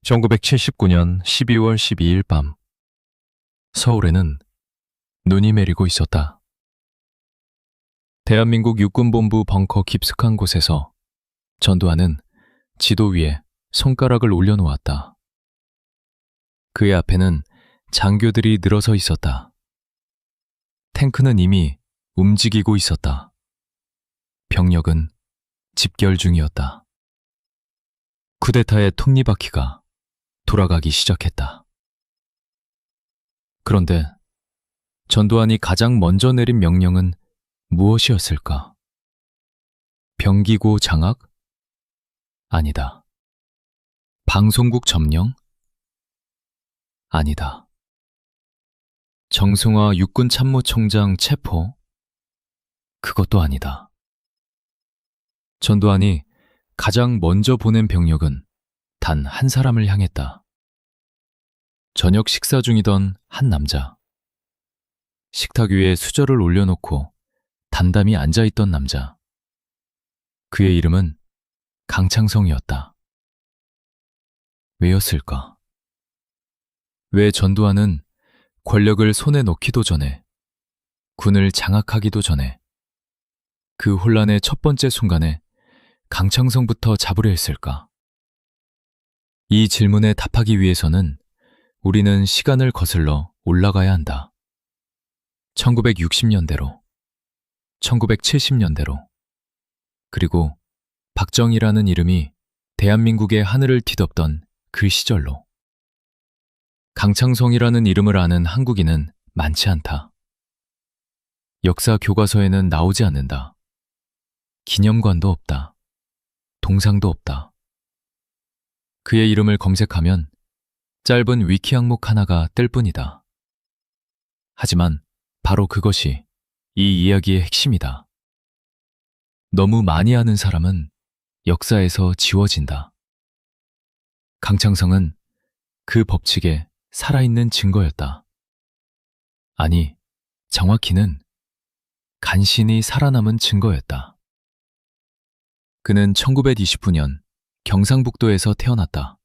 1979년 12월 12일 밤, 서울에는 눈이 내리고 있었다. 대한민국 육군본부 벙커 깊숙한 곳에서 전두환은 지도 위에 손가락을 올려놓았다. 그의 앞에는 장교들이 늘어서 있었다. 탱크는 이미 움직이고 있었다. 병력은 집결 중이었다. 쿠데타의 톱니바퀴가 돌아가기 시작했다. 그런데 전두환이 가장 먼저 내린 명령은 무엇이었을까? 병기고 장악? 아니다. 방송국 점령? 아니다. 정승화 육군참모총장 체포? 그것도 아니다. 전두환이 가장 먼저 보낸 병력은 단 한 사람을 향했다. 저녁 식사 중이던 한 남자. 식탁 위에 수저를 올려놓고 단담히 앉아있던 남자. 그의 이름은 강창성이었다. 왜였을까? 왜 전두환은 권력을 손에 넣기도 전에, 군을 장악하기도 전에, 그 혼란의 첫 번째 순간에 강창성부터 잡으려 했을까? 이 질문에 답하기 위해서는 우리는 시간을 거슬러 올라가야 한다. 1960년대로, 1970년대로, 그리고 박정희라는 이름이 대한민국의 하늘을 뒤덮던 그 시절로. 강창성이라는 이름을 아는 한국인은 많지 않다. 역사 교과서에는 나오지 않는다. 기념관도 없다. 동상도 없다. 그의 이름을 검색하면 짧은 위키 항목 하나가 뜰 뿐이다. 하지만 바로 그것이 이 이야기의 핵심이다. 너무 많이 아는 사람은 역사에서 지워진다. 강창성은 그 법칙에 살아있는 증거였다. 아니, 정확히는 간신히 살아남은 증거였다. 그는 1929년 경상북도에서 태어났다.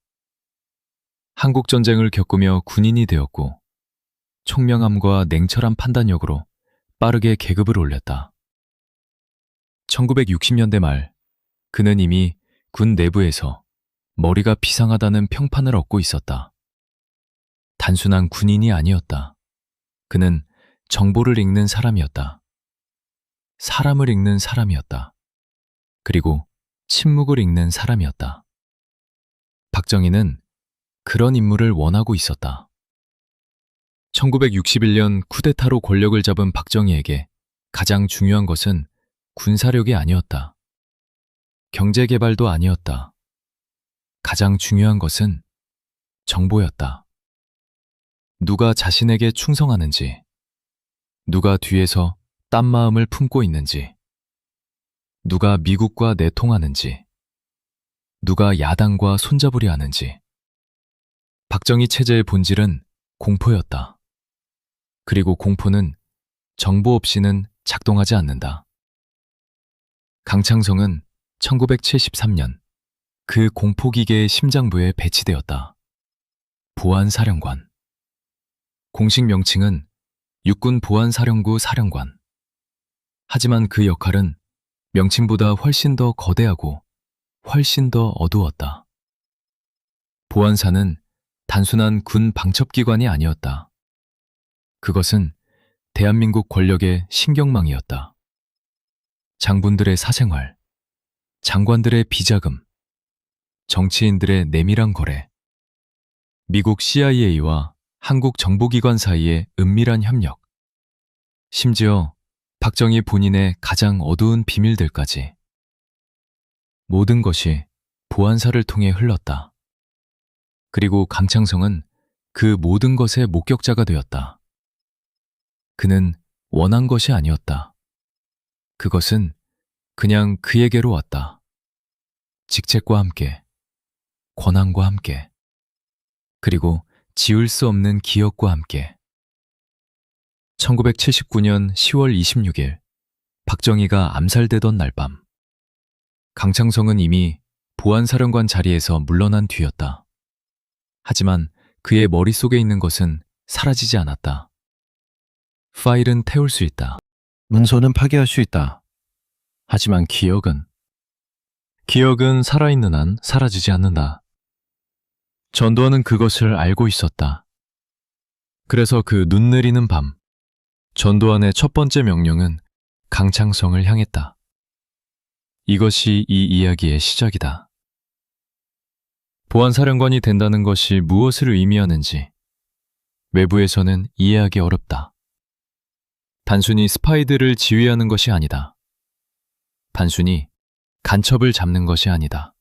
한국전쟁을 겪으며 군인이 되었고 총명함과 냉철한 판단력으로 빠르게 계급을 올렸다. 1960년대 말 그는 이미 군 내부에서 머리가 비상하다는 평판을 얻고 있었다. 단순한 군인이 아니었다. 그는 정보를 읽는 사람이었다. 사람을 읽는 사람이었다. 그리고 침묵을 읽는 사람이었다. 박정희는 그런 인물을 원하고 있었다. 1961년 쿠데타로 권력을 잡은 박정희에게 가장 중요한 것은 군사력이 아니었다. 경제개발도 아니었다. 가장 중요한 것은 정보였다. 누가 자신에게 충성하는지, 누가 뒤에서 딴 마음을 품고 있는지, 누가 미국과 내통하는지, 누가 야당과 손잡으려 하는지. 박정희 체제의 본질은 공포였다. 그리고 공포는 정보 없이는 작동하지 않는다. 강창성은 1973년 그 공포기계의 심장부에 배치되었다. 보안사령관. 공식 명칭은 육군보안사령부 사령관. 하지만 그 역할은 명칭보다 훨씬 더 거대하고 훨씬 더 어두웠다. 보안사는 단순한 군 방첩기관이 아니었다. 그것은 대한민국 권력의 신경망이었다. 장군들의 사생활, 장관들의 비자금, 정치인들의 내밀한 거래, 미국 CIA와 한국 정보기관 사이의 은밀한 협력, 심지어 박정희 본인의 가장 어두운 비밀들까지. 모든 것이 보안사를 통해 흘렀다. 그리고 강창성은 그 모든 것의 목격자가 되었다. 그는 원한 것이 아니었다. 그것은 그냥 그에게로 왔다. 직책과 함께, 권한과 함께, 그리고 지울 수 없는 기억과 함께. 1979년 10월 26일 박정희가 암살되던 날 밤, 강창성은 이미 보안사령관 자리에서 물러난 뒤였다. 하지만 그의 머릿속에 있는 것은 사라지지 않았다. 파일은 태울 수 있다. 문서는 파괴할 수 있다. 하지만 기억은 살아있는 한 사라지지 않는다. 전두환은 그것을 알고 있었다. 그래서 그 눈 내리는 밤, 전두환의 첫 번째 명령은 강창성을 향했다. 이것이 이 이야기의 시작이다. 보안사령관이 된다는 것이 무엇을 의미하는지 외부에서는 이해하기 어렵다. 단순히 스파이들을 지휘하는 것이 아니다. 단순히 간첩을 잡는 것이 아니다.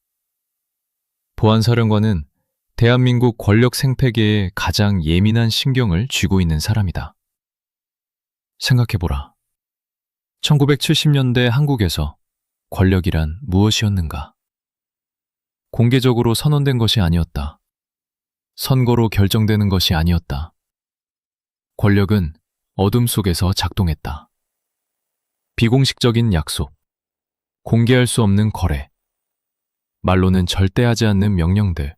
보안사령관은 대한민국 권력 생태계의 가장 예민한 신경을 쥐고 있는 사람이다. 생각해보라. 1970년대 한국에서 권력이란 무엇이었는가? 공개적으로 선언된 것이 아니었다. 선거로 결정되는 것이 아니었다. 권력은 어둠 속에서 작동했다. 비공식적인 약속, 공개할 수 없는 거래, 말로는 절대 하지 않는 명령들,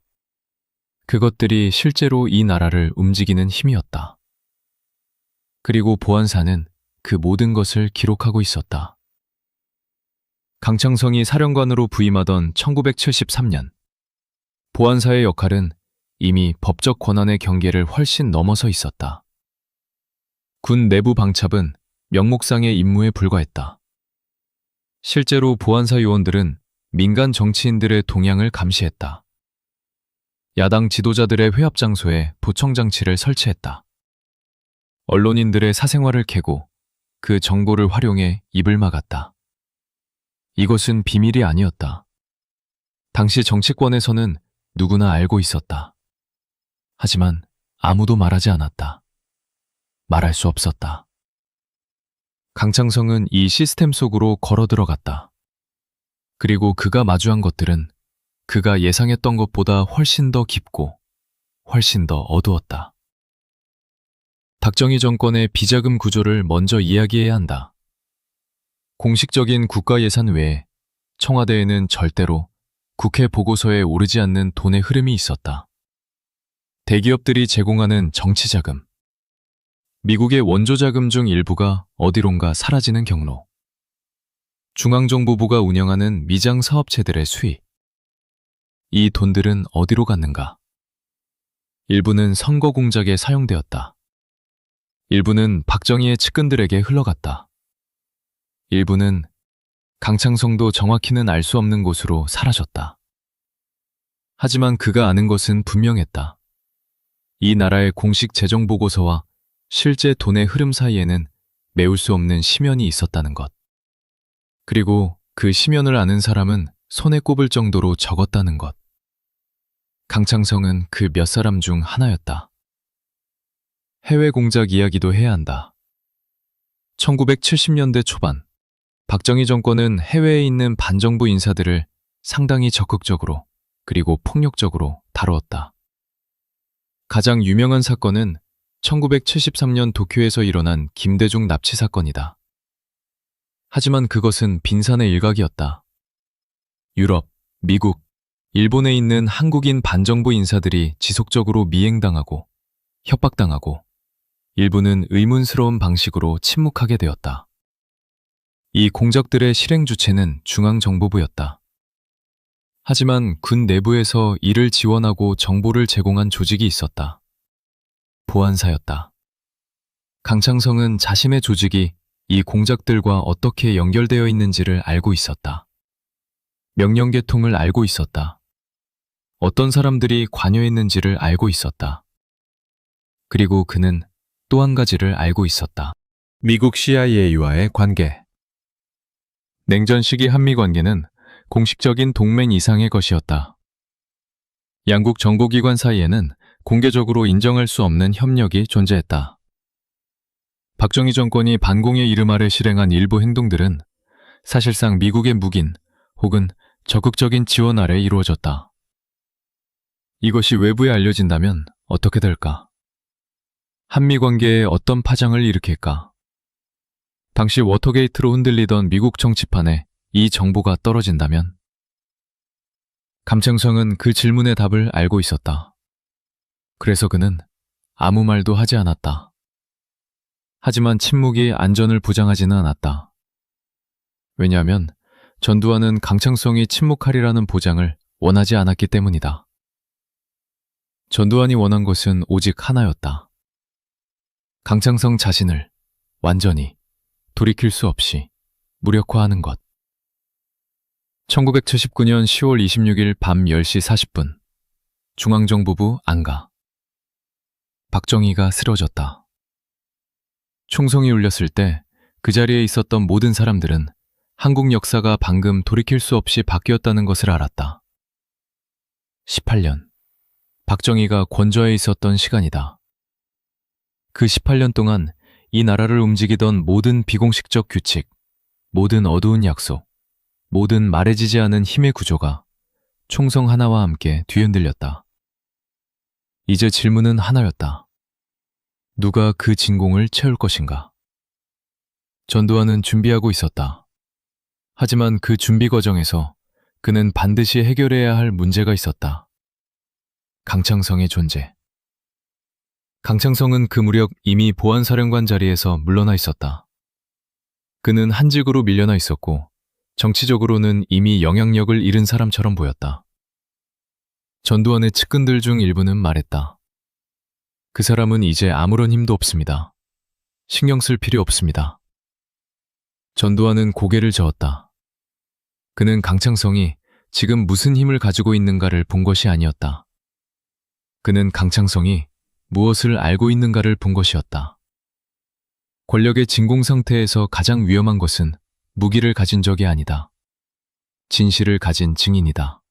그것들이 실제로 이 나라를 움직이는 힘이었다. 그리고 보안사는 그 모든 것을 기록하고 있었다. 강창성이 사령관으로 부임하던 1973년, 보안사의 역할은 이미 법적 권한의 경계를 훨씬 넘어서 있었다. 군 내부 방첩은 명목상의 임무에 불과했다. 실제로 보안사 요원들은 민간 정치인들의 동향을 감시했다. 야당 지도자들의 회합 장소에 보청장치를 설치했다. 언론인들의 사생활을 캐고 그 정보를 활용해 입을 막았다. 이것은 비밀이 아니었다. 당시 정치권에서는 누구나 알고 있었다. 하지만 아무도 말하지 않았다. 말할 수 없었다. 강창성은 이 시스템 속으로 걸어 들어갔다. 그리고 그가 마주한 것들은 그가 예상했던 것보다 훨씬 더 깊고 훨씬 더 어두웠다. 박정희 정권의 비자금 구조를 먼저 이야기해야 한다. 공식적인 국가 예산 외에 청와대에는 절대로 국회 보고서에 오르지 않는 돈의 흐름이 있었다. 대기업들이 제공하는 정치자금, 미국의 원조자금 중 일부가 어디론가 사라지는 경로, 중앙정보부가 운영하는 미장 사업체들의 수익, 이 돈들은 어디로 갔는가? 일부는 선거 공작에 사용되었다. 일부는 박정희의 측근들에게 흘러갔다. 일부는 강창성도 정확히는 알 수 없는 곳으로 사라졌다. 하지만 그가 아는 것은 분명했다. 이 나라의 공식 재정 보고서와 실제 돈의 흐름 사이에는 메울 수 없는 심연이 있었다는 것. 그리고 그 심연을 아는 사람은 손에 꼽을 정도로 적었다는 것. 강창성은 그 몇 사람 중 하나였다. 해외 공작 이야기도 해야 한다. 1970년대 초반, 박정희 정권은 해외에 있는 반정부 인사들을 상당히 적극적으로 그리고 폭력적으로 다루었다. 가장 유명한 사건은 1973년 도쿄에서 일어난 김대중 납치 사건이다. 하지만 그것은 빈산의 일각이었다. 유럽, 미국, 일본에 있는 한국인 반정부 인사들이 지속적으로 미행당하고 협박당하고 일부는 의문스러운 방식으로 침묵하게 되었다. 이 공작들의 실행 주체는 중앙정보부였다. 하지만 군 내부에서 이를 지원하고 정보를 제공한 조직이 있었다. 보안사였다. 강창성은 자신의 조직이 이 공작들과 어떻게 연결되어 있는지를 알고 있었다. 명령 계통을 알고 있었다. 어떤 사람들이 관여했는지를 알고 있었다. 그리고 그는 또 한 가지를 알고 있었다. 미국 CIA와의 관계. 냉전 시기 한미 관계는 공식적인 동맹 이상의 것이었다. 양국 정보기관 사이에는 공개적으로 인정할 수 없는 협력이 존재했다. 박정희 정권이 반공의 이름 아래 실행한 일부 행동들은 사실상 미국의 묵인 혹은 적극적인 지원 아래 이루어졌다. 이것이 외부에 알려진다면 어떻게 될까? 한미 관계에 어떤 파장을 일으킬까? 당시 워터게이트로 흔들리던 미국 정치판에 이 정보가 떨어진다면? 강창성은 그 질문의 답을 알고 있었다. 그래서 그는 아무 말도 하지 않았다. 하지만 침묵이 안전을 보장하지는 않았다. 왜냐하면 전두환은 강창성이 침묵하리라는 보장을 원하지 않았기 때문이다. 전두환이 원한 것은 오직 하나였다. 강창성 자신을 완전히 돌이킬 수 없이 무력화하는 것. 1979년 10월 26일 밤 10시 40분 중앙정보부 안가. 박정희가 쓰러졌다. 총성이 울렸을 때 그 자리에 있었던 모든 사람들은 한국 역사가 방금 돌이킬 수 없이 바뀌었다는 것을 알았다. 18년. 박정희가 권좌에 있었던 시간이다. 그 18년 동안 이 나라를 움직이던 모든 비공식적 규칙, 모든 어두운 약속, 모든 말해지지 않은 힘의 구조가 총성 하나와 함께 뒤흔들렸다. 이제 질문은 하나였다. 누가 그 진공을 채울 것인가? 전두환은 준비하고 있었다. 하지만 그 준비 과정에서 그는 반드시 해결해야 할 문제가 있었다. 강창성의 존재. 강창성은 그 무렵 이미 보안사령관 자리에서 물러나 있었다. 그는 한직으로 밀려나 있었고 정치적으로는 이미 영향력을 잃은 사람처럼 보였다. 전두환의 측근들 중 일부는 말했다. 그 사람은 이제 아무런 힘도 없습니다. 신경 쓸 필요 없습니다. 전두환은 고개를 저었다. 그는 강창성이 지금 무슨 힘을 가지고 있는가를 본 것이 아니었다. 그는 강창성이 무엇을 알고 있는가를 본 것이었다. 권력의 진공 상태에서 가장 위험한 것은 무기를 가진 적이 아니다. 진실을 가진 증인이다.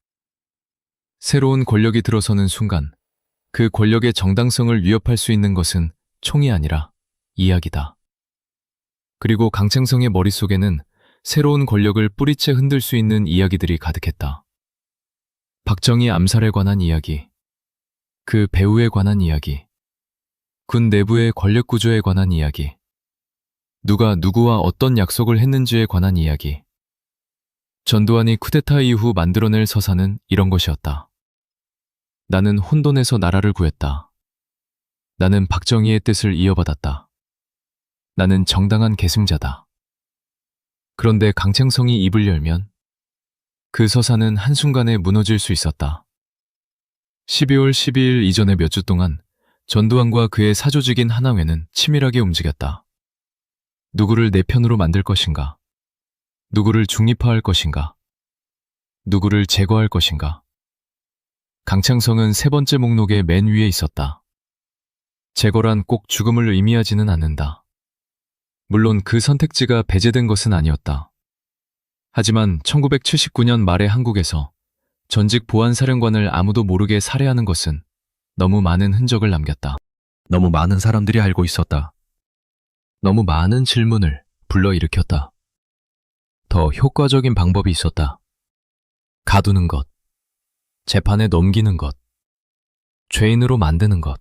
새로운 권력이 들어서는 순간 그 권력의 정당성을 위협할 수 있는 것은 총이 아니라 이야기다. 그리고 강창성의 머릿속에는 새로운 권력을 뿌리채 흔들 수 있는 이야기들이 가득했다. 박정희 암살에 관한 이야기, 그 배후에 관한 이야기, 군 내부의 권력 구조에 관한 이야기, 누가 누구와 어떤 약속을 했는지에 관한 이야기. 전두환이 쿠데타 이후 만들어낼 서사는 이런 것이었다. 나는 혼돈에서 나라를 구했다. 나는 박정희의 뜻을 이어받았다. 나는 정당한 계승자다. 그런데 강창성이 입을 열면 그 서사는 한순간에 무너질 수 있었다. 12월 12일 이전의 몇 주 동안 전두환과 그의 사조직인 하나회는 치밀하게 움직였다. 누구를 내 편으로 만들 것인가? 누구를 중립화할 것인가? 누구를 제거할 것인가? 강창성은 세 번째 목록의 맨 위에 있었다. 제거란 꼭 죽음을 의미하지는 않는다. 물론 그 선택지가 배제된 것은 아니었다. 하지만 1979년 말에 한국에서 전직 보안사령관을 아무도 모르게 살해하는 것은 너무 많은 흔적을 남겼다. 너무 많은 사람들이 알고 있었다. 너무 많은 질문을 불러일으켰다. 더 효과적인 방법이 있었다. 가두는 것, 재판에 넘기는 것, 죄인으로 만드는 것,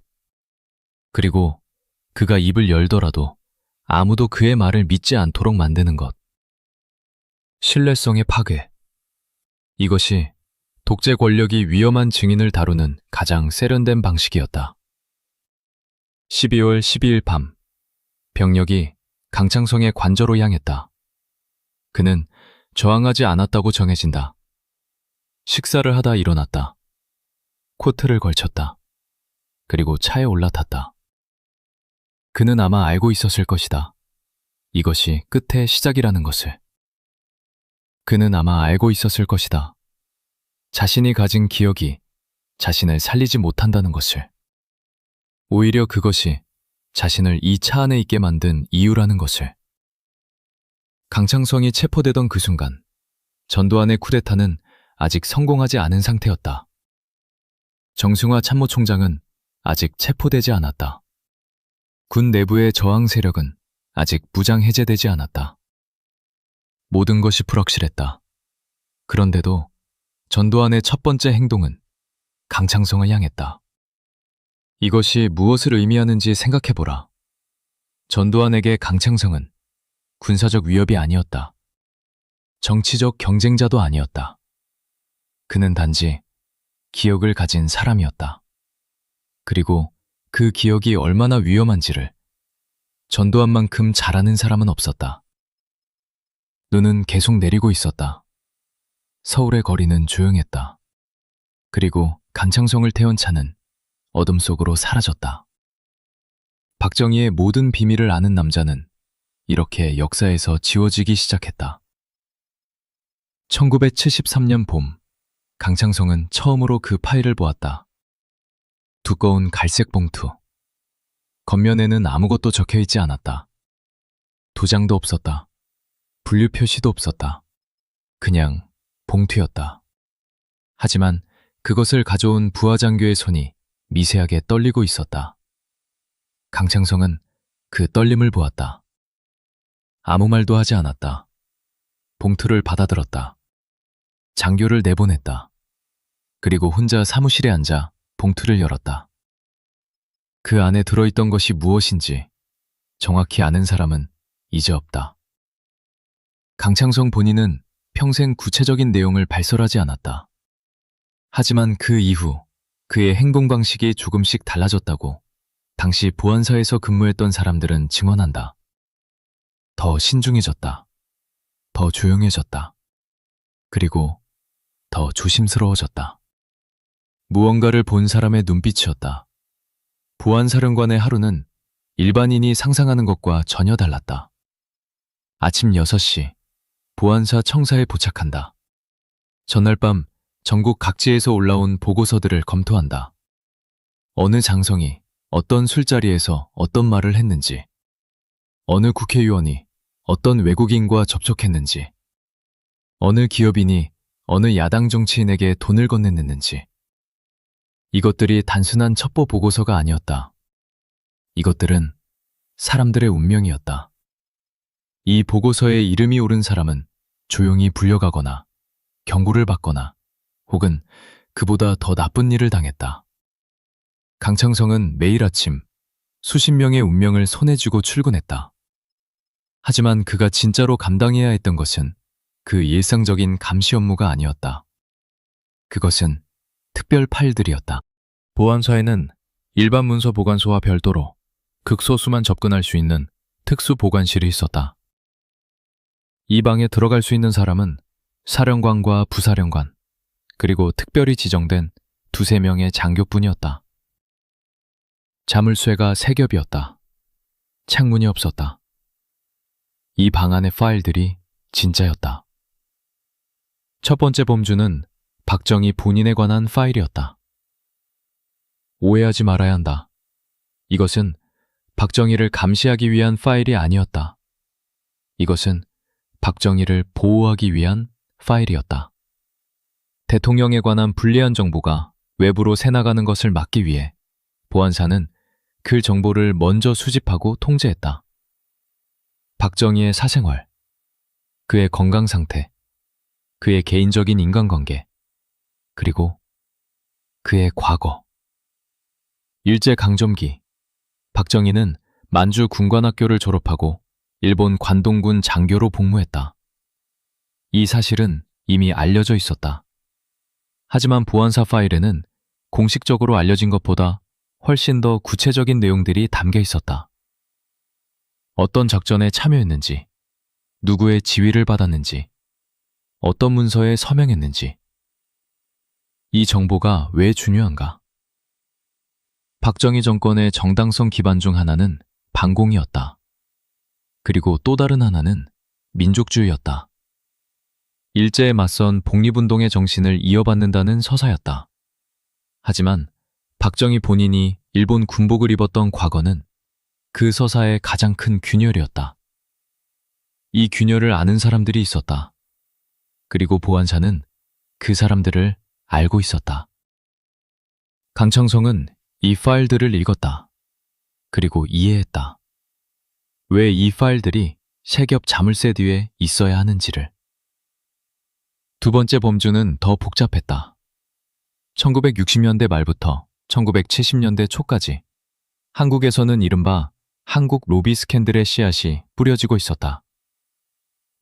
그리고 그가 입을 열더라도 아무도 그의 말을 믿지 않도록 만드는 것. 신뢰성의 파괴. 이것이 독재 권력이 위험한 증인을 다루는 가장 세련된 방식이었다. 12월 12일 밤, 병력이 강창성의 관저로 향했다. 그는 저항하지 않았다고 정해진다. 식사를 하다 일어났다. 코트를 걸쳤다. 그리고 차에 올라탔다. 그는 아마 알고 있었을 것이다. 이것이 끝의 시작이라는 것을. 그는 아마 알고 있었을 것이다. 자신이 가진 기억이 자신을 살리지 못한다는 것을. 오히려 그것이 자신을 이 차 안에 있게 만든 이유라는 것을. 강창성이 체포되던 그 순간 전두환의 쿠데타는 아직 성공하지 않은 상태였다. 정승화 참모총장은 아직 체포되지 않았다. 군 내부의 저항 세력은 아직 무장 해제되지 않았다. 모든 것이 불확실했다. 그런데도 전두환의 첫 번째 행동은 강창성을 향했다. 이것이 무엇을 의미하는지 생각해보라. 전두환에게 강창성은 군사적 위협이 아니었다. 정치적 경쟁자도 아니었다. 그는 단지 기억을 가진 사람이었다. 그리고 그 기억이 얼마나 위험한지를 전두환 만큼 잘 아는 사람은 없었다. 눈은 계속 내리고 있었다. 서울의 거리는 조용했다. 그리고 강창성을 태운 차는 어둠 속으로 사라졌다. 박정희의 모든 비밀을 아는 남자는 이렇게 역사에서 지워지기 시작했다. 1973년 봄, 강창성은 처음으로 그 파일을 보았다. 두꺼운 갈색 봉투. 겉면에는 아무것도 적혀 있지 않았다. 도장도 없었다. 분류 표시도 없었다. 그냥 봉투였다. 하지만 그것을 가져온 부하장교의 손이 미세하게 떨리고 있었다. 강창성은 그 떨림을 보았다. 아무 말도 하지 않았다. 봉투를 받아들었다. 장교를 내보냈다. 그리고 혼자 사무실에 앉아 봉투를 열었다. 그 안에 들어있던 것이 무엇인지 정확히 아는 사람은 이제 없다. 강창성 본인은 평생 구체적인 내용을 발설하지 않았다. 하지만 그 이후 그의 행동 방식이 조금씩 달라졌다고 당시 보안사에서 근무했던 사람들은 증언한다. 더 신중해졌다. 더 조용해졌다. 그리고 더 조심스러워졌다. 무언가를 본 사람의 눈빛이었다. 보안사령관의 하루는 일반인이 상상하는 것과 전혀 달랐다. 아침 6시, 보안사 청사에 도착한다. 전날 밤 전국 각지에서 올라온 보고서들을 검토한다. 어느 장성이 어떤 술자리에서 어떤 말을 했는지, 어느 국회의원이 어떤 외국인과 접촉했는지, 어느 기업인이 어느 야당 정치인에게 돈을 건넸는지. 이것들이 단순한 첩보 보고서가 아니었다. 이것들은 사람들의 운명이었다. 이 보고서에 이름이 오른 사람은 조용히 불려가거나 경고를 받거나 혹은 그보다 더 나쁜 일을 당했다. 강창성은 매일 아침 수십 명의 운명을 손에 쥐고 출근했다. 하지만 그가 진짜로 감당해야 했던 것은 그 일상적인 감시 업무가 아니었다. 그것은 특별 파일들이었다. 보안사에는 일반 문서 보관소와 별도로 극소수만 접근할 수 있는 특수 보관실이 있었다. 이 방에 들어갈 수 있는 사람은 사령관과 부사령관, 그리고 특별히 지정된 2~3명의 장교뿐이었다. 자물쇠가 3겹이었다. 창문이 없었다. 이 방 안의 파일들이 진짜였다. 첫 번째 범주는 박정희 본인에 관한 파일이었다. 오해하지 말아야 한다. 이것은 박정희를 감시하기 위한 파일이 아니었다. 이것은 박정희를 보호하기 위한 파일이었다. 대통령에 관한 불리한 정보가 외부로 새나가는 것을 막기 위해 보안사는 그 정보를 먼저 수집하고 통제했다. 박정희의 사생활, 그의 건강 상태, 그의 개인적인 인간관계, 그리고 그의 과거. 일제강점기, 박정희는 만주 군관학교를 졸업하고 일본 관동군 장교로 복무했다. 이 사실은 이미 알려져 있었다. 하지만 보안사 파일에는 공식적으로 알려진 것보다 훨씬 더 구체적인 내용들이 담겨 있었다. 어떤 작전에 참여했는지, 누구의 지휘를 받았는지, 어떤 문서에 서명했는지. 이 정보가 왜 중요한가? 박정희 정권의 정당성 기반 중 하나는 반공이었다. 그리고 또 다른 하나는 민족주의였다. 일제에 맞선 독립운동의 정신을 이어받는다는 서사였다. 하지만 박정희 본인이 일본 군복을 입었던 과거는 그 서사의 가장 큰 균열이었다. 이 균열을 아는 사람들이 있었다. 그리고 보안사는 그 사람들을 알고 있었다. 강창성은 이 파일들을 읽었다. 그리고 이해했다. 왜 이 파일들이 3겹 자물쇠 뒤에 있어야 하는지를. 두 번째 범주는 더 복잡했다. 1960년대 말부터 1970년대 초까지 한국에서는 이른바 한국 로비 스캔들의 씨앗이 뿌려지고 있었다.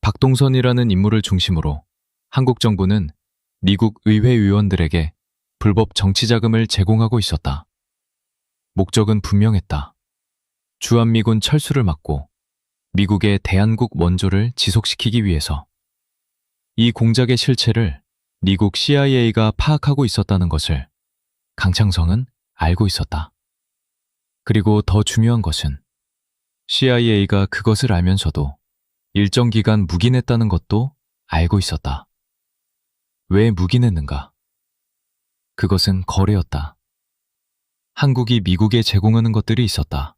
박동선이라는 인물을 중심으로 한국 정부는 미국 의회 의원들에게 불법 정치 자금을 제공하고 있었다. 목적은 분명했다. 주한미군 철수를 막고 미국의 대한국 원조를 지속시키기 위해서. 이 공작의 실체를 미국 CIA가 파악하고 있었다는 것을 강창성은 알고 있었다. 그리고 더 중요한 것은 CIA가 그것을 알면서도 일정 기간 묵인했다는 것도 알고 있었다. 왜 묵인했는가? 그것은 거래였다. 한국이 미국에 제공하는 것들이 있었다.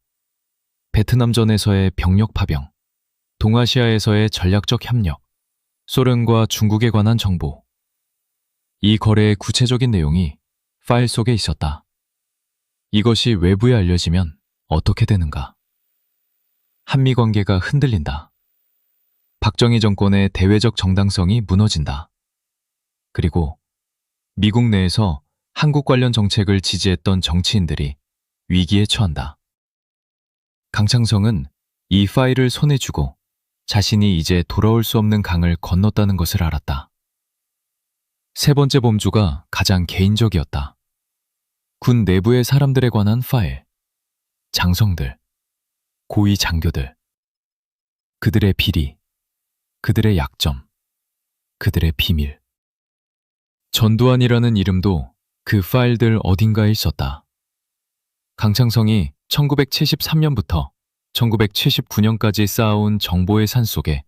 베트남전에서의 병력 파병, 동아시아에서의 전략적 협력, 소련과 중국에 관한 정보. 이 거래의 구체적인 내용이 파일 속에 있었다. 이것이 외부에 알려지면 어떻게 되는가? 한미 관계가 흔들린다. 박정희 정권의 대외적 정당성이 무너진다. 그리고 미국 내에서 한국 관련 정책을 지지했던 정치인들이 위기에 처한다. 강창성은 이 파일을 손에 쥐고 자신이 이제 돌아올 수 없는 강을 건넜다는 것을 알았다. 세 번째 범주가 가장 개인적이었다. 군 내부의 사람들에 관한 파일, 장성들, 고위 장교들, 그들의 비리, 그들의 약점, 그들의 비밀. 전두환이라는 이름도 그 파일들 어딘가에 있었다. 강창성이 1973년부터 1979년까지 쌓아온 정보의 산 속에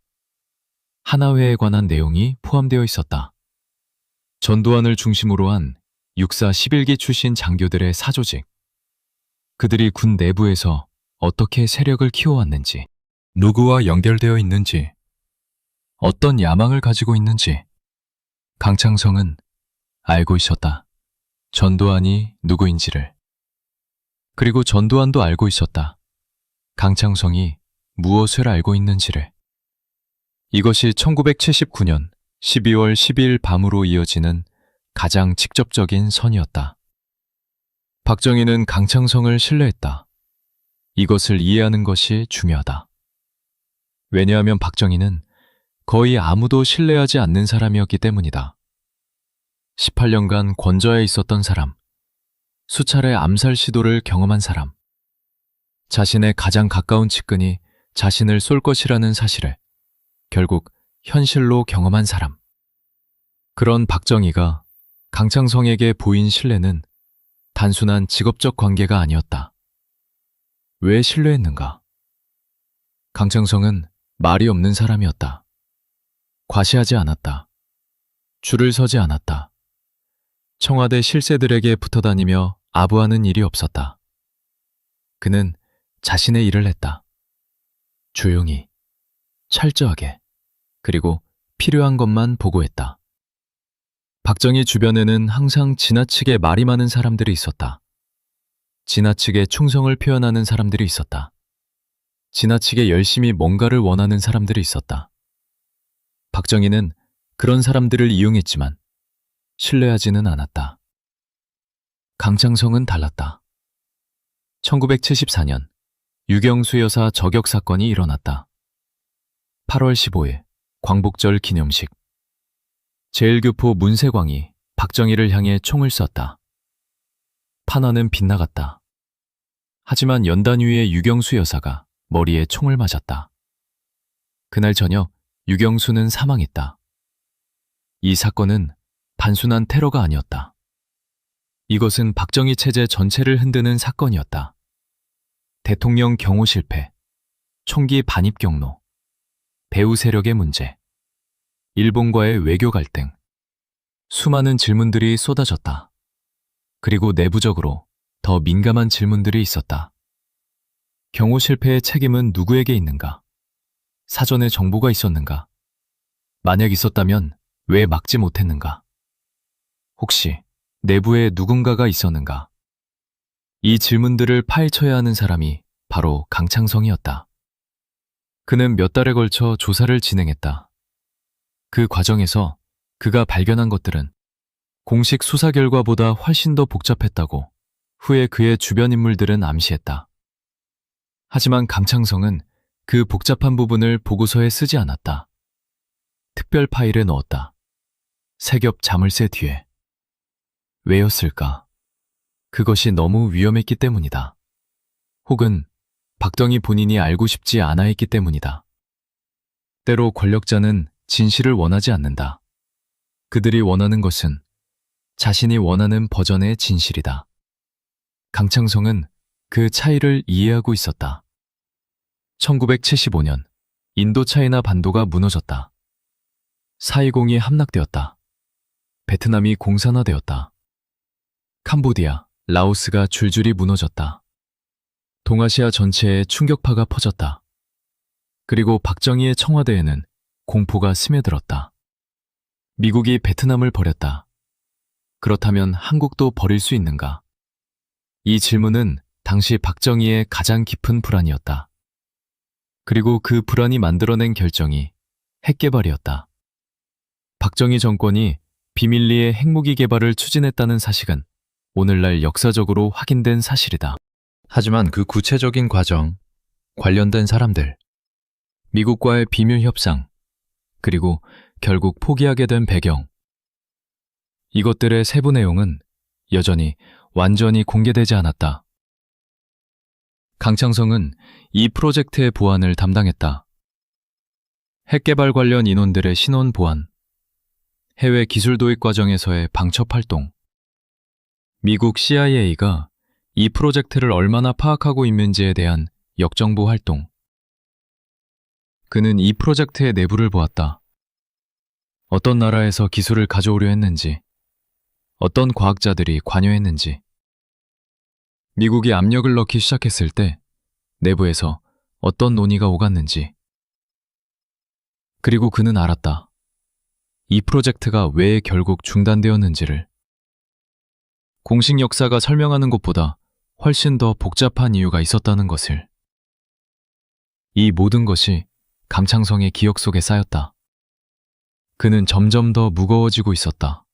하나회에 관한 내용이 포함되어 있었다. 전두환을 중심으로 한 육사 11기 출신 장교들의 사조직, 그들이 군 내부에서 어떻게 세력을 키워왔는지, 누구와 연결되어 있는지, 어떤 야망을 가지고 있는지 강창성은 알고 있었다. 전두환이 누구인지를. 그리고 전두환도 알고 있었다. 강창성이 무엇을 알고 있는지를. 이것이 1979년 12월 12일 밤으로 이어지는 가장 직접적인 선이었다. 박정희는 강창성을 신뢰했다. 이것을 이해하는 것이 중요하다. 왜냐하면 박정희는 거의 아무도 신뢰하지 않는 사람이었기 때문이다. 18년간 권좌에 있었던 사람, 수차례 암살 시도를 경험한 사람, 자신의 가장 가까운 측근이 자신을 쏠 것이라는 사실을 결국 현실로 경험한 사람. 그런 박정희가 강창성에게 보인 신뢰는 단순한 직업적 관계가 아니었다. 왜 신뢰했는가? 강창성은 말이 없는 사람이었다. 과시하지 않았다. 줄을 서지 않았다. 청와대 실세들에게 붙어다니며 아부하는 일이 없었다. 그는 자신의 일을 했다. 조용히, 철저하게, 그리고 필요한 것만 보고했다. 박정희 주변에는 항상 지나치게 말이 많은 사람들이 있었다. 지나치게 충성을 표현하는 사람들이 있었다. 지나치게 열심히 뭔가를 원하는 사람들이 있었다. 박정희는 그런 사람들을 이용했지만 신뢰하지는 않았다. 강창성은 달랐다. 1974년 유경수 여사 저격 사건이 일어났다. 8월 15일 광복절 기념식. 제1교포 문세광이 박정희를 향해 총을 쐈다. 판화는 빗나갔다. 하지만 연단 위의 유경수 여사가 머리에 총을 맞았다. 그날 저녁 유경수는 사망했다. 이 사건은 단순한 테러가 아니었다. 이것은 박정희 체제 전체를 흔드는 사건이었다. 대통령 경호 실패, 총기 반입 경로, 배후 세력의 문제, 일본과의 외교 갈등, 수많은 질문들이 쏟아졌다. 그리고 내부적으로 더 민감한 질문들이 있었다. 경호 실패의 책임은 누구에게 있는가? 사전에 정보가 있었는가? 만약 있었다면 왜 막지 못했는가? 혹시 내부에 누군가가 있었는가? 이 질문들을 파헤쳐야 하는 사람이 바로 강창성이었다. 그는 몇 달에 걸쳐 조사를 진행했다. 그 과정에서 그가 발견한 것들은 공식 수사 결과보다 훨씬 더 복잡했다고 후에 그의 주변 인물들은 암시했다. 하지만 강창성은 그 복잡한 부분을 보고서에 쓰지 않았다. 특별 파일에 넣었다. 세 겹 자물쇠 뒤에. 왜였을까? 그것이 너무 위험했기 때문이다. 혹은 박정희 본인이 알고 싶지 않아 했기 때문이다. 때로 권력자는 진실을 원하지 않는다. 그들이 원하는 것은 자신이 원하는 버전의 진실이다. 강창성은 그 차이를 이해하고 있었다. 1975년 인도차이나 반도가 무너졌다. 4.20이 함락되었다. 베트남이 공산화되었다. 캄보디아, 라오스가 줄줄이 무너졌다. 동아시아 전체에 충격파가 퍼졌다. 그리고 박정희의 청와대에는 공포가 스며들었다. 미국이 베트남을 버렸다. 그렇다면 한국도 버릴 수 있는가? 이 질문은 당시 박정희의 가장 깊은 불안이었다. 그리고 그 불안이 만들어낸 결정이 핵개발이었다. 박정희 정권이 비밀리에 핵무기 개발을 추진했다는 사실은 오늘날 역사적으로 확인된 사실이다. 하지만 그 구체적인 과정, 관련된 사람들, 미국과의 비밀 협상, 그리고 결국 포기하게 된 배경, 이것들의 세부 내용은 여전히 완전히 공개되지 않았다. 강창성은 이 프로젝트의 보안을 담당했다. 핵개발 관련 인원들의 신원 보안, 해외 기술 도입 과정에서의 방첩 활동, 미국 CIA가 이 프로젝트를 얼마나 파악하고 있는지에 대한 역정보 활동. 그는 이 프로젝트의 내부를 보았다. 어떤 나라에서 기술을 가져오려 했는지, 어떤 과학자들이 관여했는지. 미국이 압력을 넣기 시작했을 때 내부에서 어떤 논의가 오갔는지. 그리고 그는 알았다. 이 프로젝트가 왜 결국 중단되었는지를. 공식 역사가 설명하는 것보다 훨씬 더 복잡한 이유가 있었다는 것을. 이 모든 것이 감창성의 기억 속에 쌓였다. 그는 점점 더 무거워지고 있었다.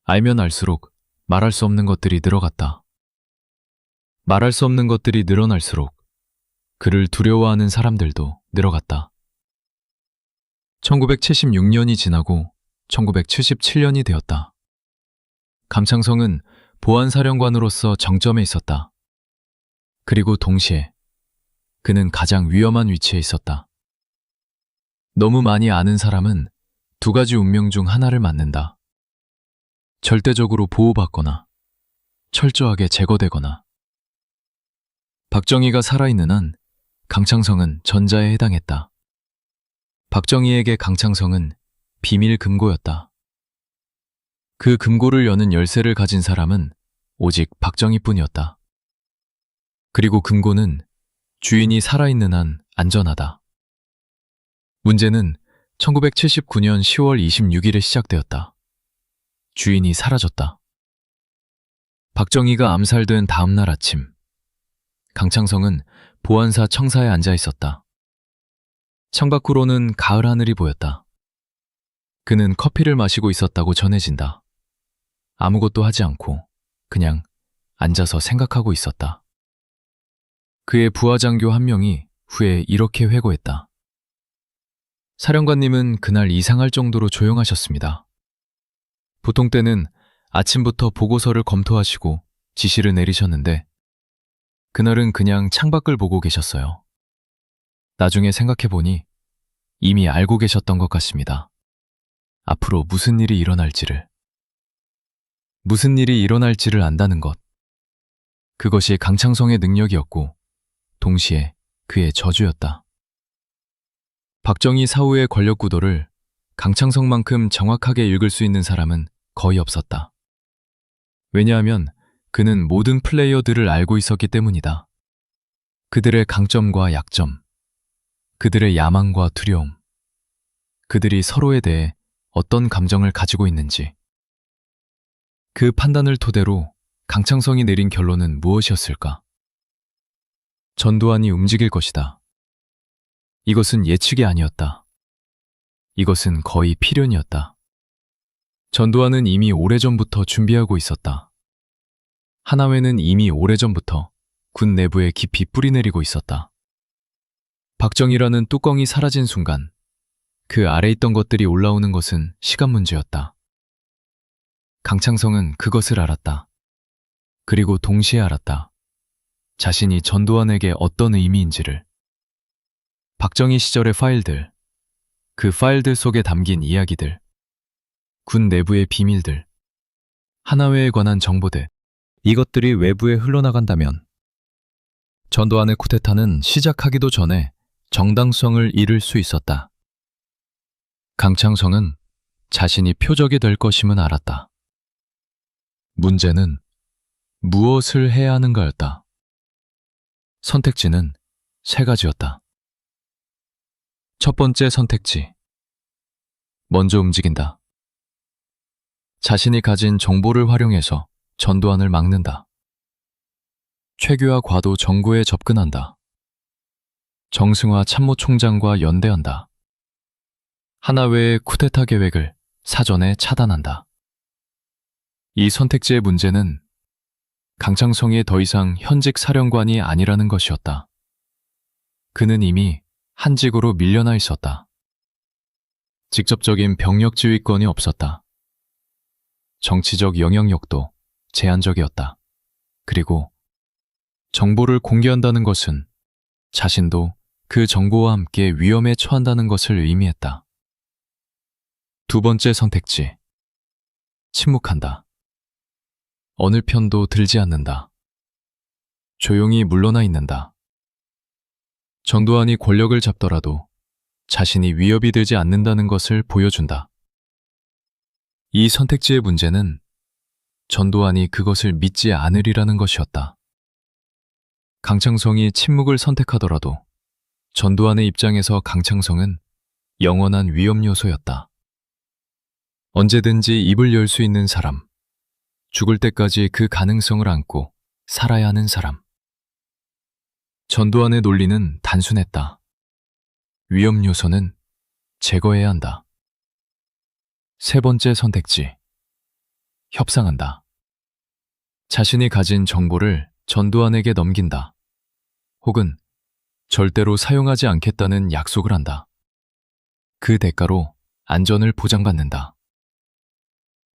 알면 알수록 말할 수 없는 것들이 늘어갔다. 말할 수 없는 것들이 늘어날수록 그를 두려워하는 사람들도 늘어갔다. 1976년이 지나고 1977년이 되었다. 감창성은 보안사령관으로서 정점에 있었다. 그리고 동시에 그는 가장 위험한 위치에 있었다. 너무 많이 아는 사람은 두 가지 운명 중 하나를 맞는다. 절대적으로 보호받거나 철저하게 제거되거나. 박정희가 살아있는 한 강창성은 전자에 해당했다. 박정희에게 강창성은 비밀 금고였다. 그 금고를 여는 열쇠를 가진 사람은 오직 박정희뿐이었다. 그리고 금고는 주인이 살아있는 한 안전하다. 문제는 1979년 10월 26일에 시작되었다. 주인이 사라졌다. 박정희가 암살된 다음 날 아침, 강창성은 보안사 청사에 앉아 있었다. 창밖으로는 가을 하늘이 보였다. 그는 커피를 마시고 있었다고 전해진다. 아무것도 하지 않고 그냥 앉아서 생각하고 있었다. 그의 부하장교 한 명이 후에 이렇게 회고했다. 사령관님은 그날 이상할 정도로 조용하셨습니다. 보통 때는 아침부터 보고서를 검토하시고 지시를 내리셨는데 그날은 그냥 창밖을 보고 계셨어요. 나중에 생각해보니 이미 알고 계셨던 것 같습니다. 앞으로 무슨 일이 일어날지를. 무슨 일이 일어날지를 안다는 것. 그것이 강창성의 능력이었고 동시에 그의 저주였다. 박정희 사후의 권력 구도를 강창성만큼 정확하게 읽을 수 있는 사람은 거의 없었다. 왜냐하면 그는 모든 플레이어들을 알고 있었기 때문이다. 그들의 강점과 약점, 그들의 야망과 두려움, 그들이 서로에 대해 어떤 감정을 가지고 있는지. 그 판단을 토대로 강창성이 내린 결론은 무엇이었을까? 전두환이 움직일 것이다. 이것은 예측이 아니었다. 이것은 거의 필연이었다. 전두환은 이미 오래전부터 준비하고 있었다. 하나회는 이미 오래전부터 군 내부에 깊이 뿌리내리고 있었다. 박정희라는 뚜껑이 사라진 순간 그 아래 있던 것들이 올라오는 것은 시간 문제였다. 강창성은 그것을 알았다. 그리고 동시에 알았다. 자신이 전두환에게 어떤 의미인지를. 박정희 시절의 파일들, 그 파일들 속에 담긴 이야기들, 군 내부의 비밀들, 하나회에 관한 정보들, 이것들이 외부에 흘러나간다면 전두환의 쿠데타는 시작하기도 전에 정당성을 잃을 수 있었다. 강창성은 자신이 표적이 될 것임은 알았다. 문제는 무엇을 해야 하는가였다. 선택지는 세 가지였다. 첫 번째 선택지. 먼저 움직인다. 자신이 가진 정보를 활용해서 전두환을 막는다. 최규하 과도 정구에 접근한다. 정승화 참모총장과 연대한다. 하나회의 쿠데타 계획을 사전에 차단한다. 이 선택지의 문제는 강창성이 더 이상 현직 사령관이 아니라는 것이었다. 그는 이미 한직으로 밀려나 있었다. 직접적인 병력 지휘권이 없었다. 정치적 영향력도 제한적이었다. 그리고 정보를 공개한다는 것은 자신도 그 정보와 함께 위험에 처한다는 것을 의미했다. 두 번째 선택지. 침묵한다. 어느 편도 들지 않는다. 조용히 물러나 있는다. 전두환이 권력을 잡더라도 자신이 위협이 되지 않는다는 것을 보여준다. 이 선택지의 문제는 전두환이 그것을 믿지 않으리라는 것이었다. 강창성이 침묵을 선택하더라도 전두환의 입장에서 강창성은 영원한 위험 요소였다. 언제든지 입을 열 수 있는 사람, 죽을 때까지 그 가능성을 안고 살아야 하는 사람. 전두환의 논리는 단순했다. 위험 요소는 제거해야 한다. 세 번째 선택지. 협상한다. 자신이 가진 정보를 전두환에게 넘긴다. 혹은 절대로 사용하지 않겠다는 약속을 한다. 그 대가로 안전을 보장받는다.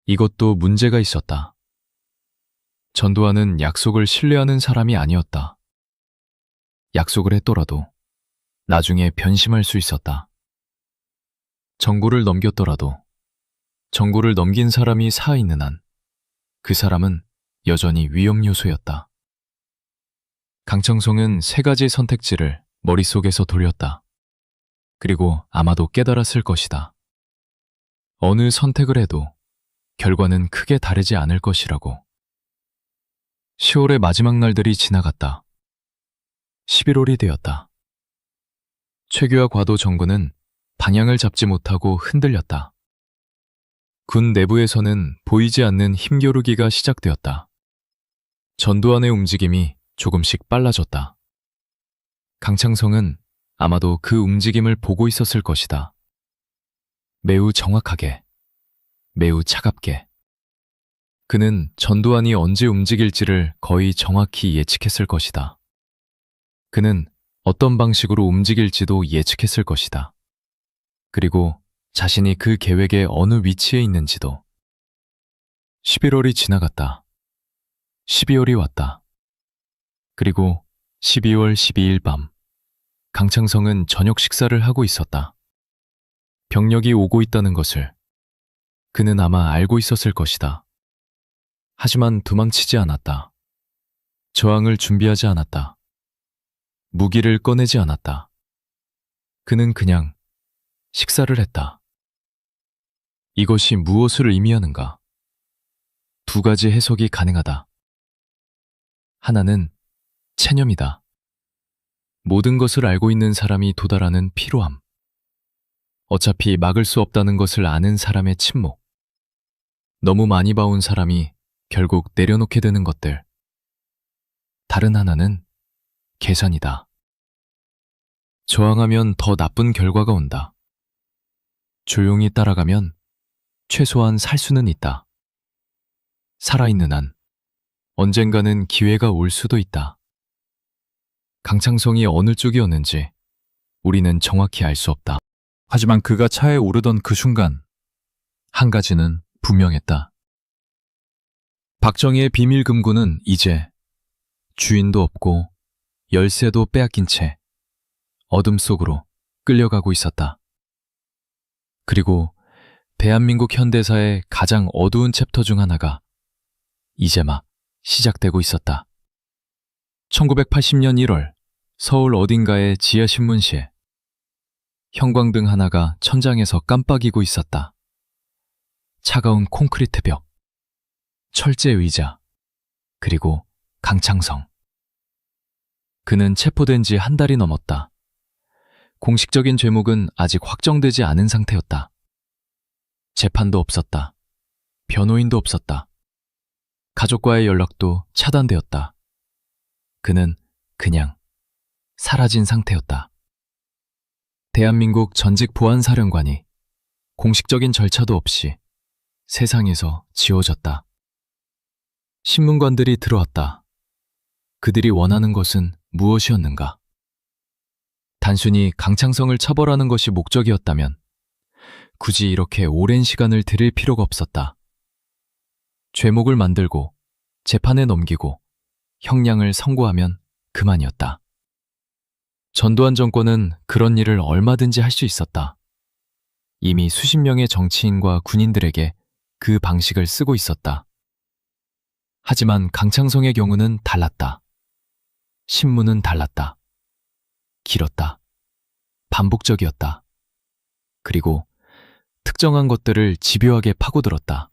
이것도 문제가 있었다. 전두환은 약속을 신뢰하는 사람이 아니었다. 약속을 했더라도 나중에 변심할 수 있었다. 정보를 넘겼더라도 정보를 넘긴 사람이 살아있는 한 그 사람은 여전히 위험 요소였다. 강창성은 세 가지 선택지를 머릿속에서 돌렸다. 그리고 아마도 깨달았을 것이다. 어느 선택을 해도 결과는 크게 다르지 않을 것이라고. 10월의 마지막 날들이 지나갔다. 11월이 되었다. 최규하 과도 정부는 방향을 잡지 못하고 흔들렸다. 군 내부에서는 보이지 않는 힘겨루기가 시작되었다. 전두환의 움직임이 조금씩 빨라졌다. 강창성은 아마도 그 움직임을 보고 있었을 것이다. 매우 정확하게, 매우 차갑게. 그는 전두환이 언제 움직일지를 거의 정확히 예측했을 것이다. 그는 어떤 방식으로 움직일지도 예측했을 것이다. 그리고 자신이 그 계획의 어느 위치에 있는지도. 11월이 지나갔다. 12월이 왔다. 그리고 12월 12일 밤, 강창성은 저녁 식사를 하고 있었다. 병력이 오고 있다는 것을 그는 아마 알고 있었을 것이다. 하지만 도망치지 않았다. 저항을 준비하지 않았다. 무기를 꺼내지 않았다. 그는 그냥 식사를 했다. 이것이 무엇을 의미하는가? 두 가지 해석이 가능하다. 하나는 체념이다. 모든 것을 알고 있는 사람이 도달하는 피로함. 어차피 막을 수 없다는 것을 아는 사람의 침묵. 너무 많이 봐온 사람이 결국 내려놓게 되는 것들. 다른 하나는 계산이다. 저항하면 더 나쁜 결과가 온다. 조용히 따라가면 최소한 살 수는 있다. 살아있는 한 언젠가는 기회가 올 수도 있다. 강창성이 어느 쪽이었는지 우리는 정확히 알 수 없다. 하지만 그가 차에 오르던 그 순간 한 가지는 분명했다. 박정희의 비밀금고는 이제 주인도 없고 열쇠도 빼앗긴 채 어둠 속으로 끌려가고 있었다. 그리고 대한민국 현대사의 가장 어두운 챕터 중 하나가 이제 막 시작되고 있었다. 1980년 1월 서울 어딘가의 지하신문시에 형광등 하나가 천장에서 깜빡이고 있었다. 차가운 콘크리트 벽, 철제 의자, 그리고 강창성. 그는 체포된 지 한 달이 넘었다. 공식적인 죄목은 아직 확정되지 않은 상태였다. 재판도 없었다. 변호인도 없었다. 가족과의 연락도 차단되었다. 그는 그냥 사라진 상태였다. 대한민국 전직 보안사령관이 공식적인 절차도 없이 세상에서 지워졌다. 신문관들이 들어왔다. 그들이 원하는 것은 무엇이었는가? 단순히 강창성을 처벌하는 것이 목적이었다면 굳이 이렇게 오랜 시간을 들일 필요가 없었다. 죄목을 만들고 재판에 넘기고 형량을 선고하면 그만이었다. 전두환 정권은 그런 일을 얼마든지 할 수 있었다. 이미 수십 명의 정치인과 군인들에게 그 방식을 쓰고 있었다. 하지만 강창성의 경우는 달랐다. 신문은 달랐다. 길었다. 반복적이었다. 그리고 특정한 것들을 집요하게 파고들었다.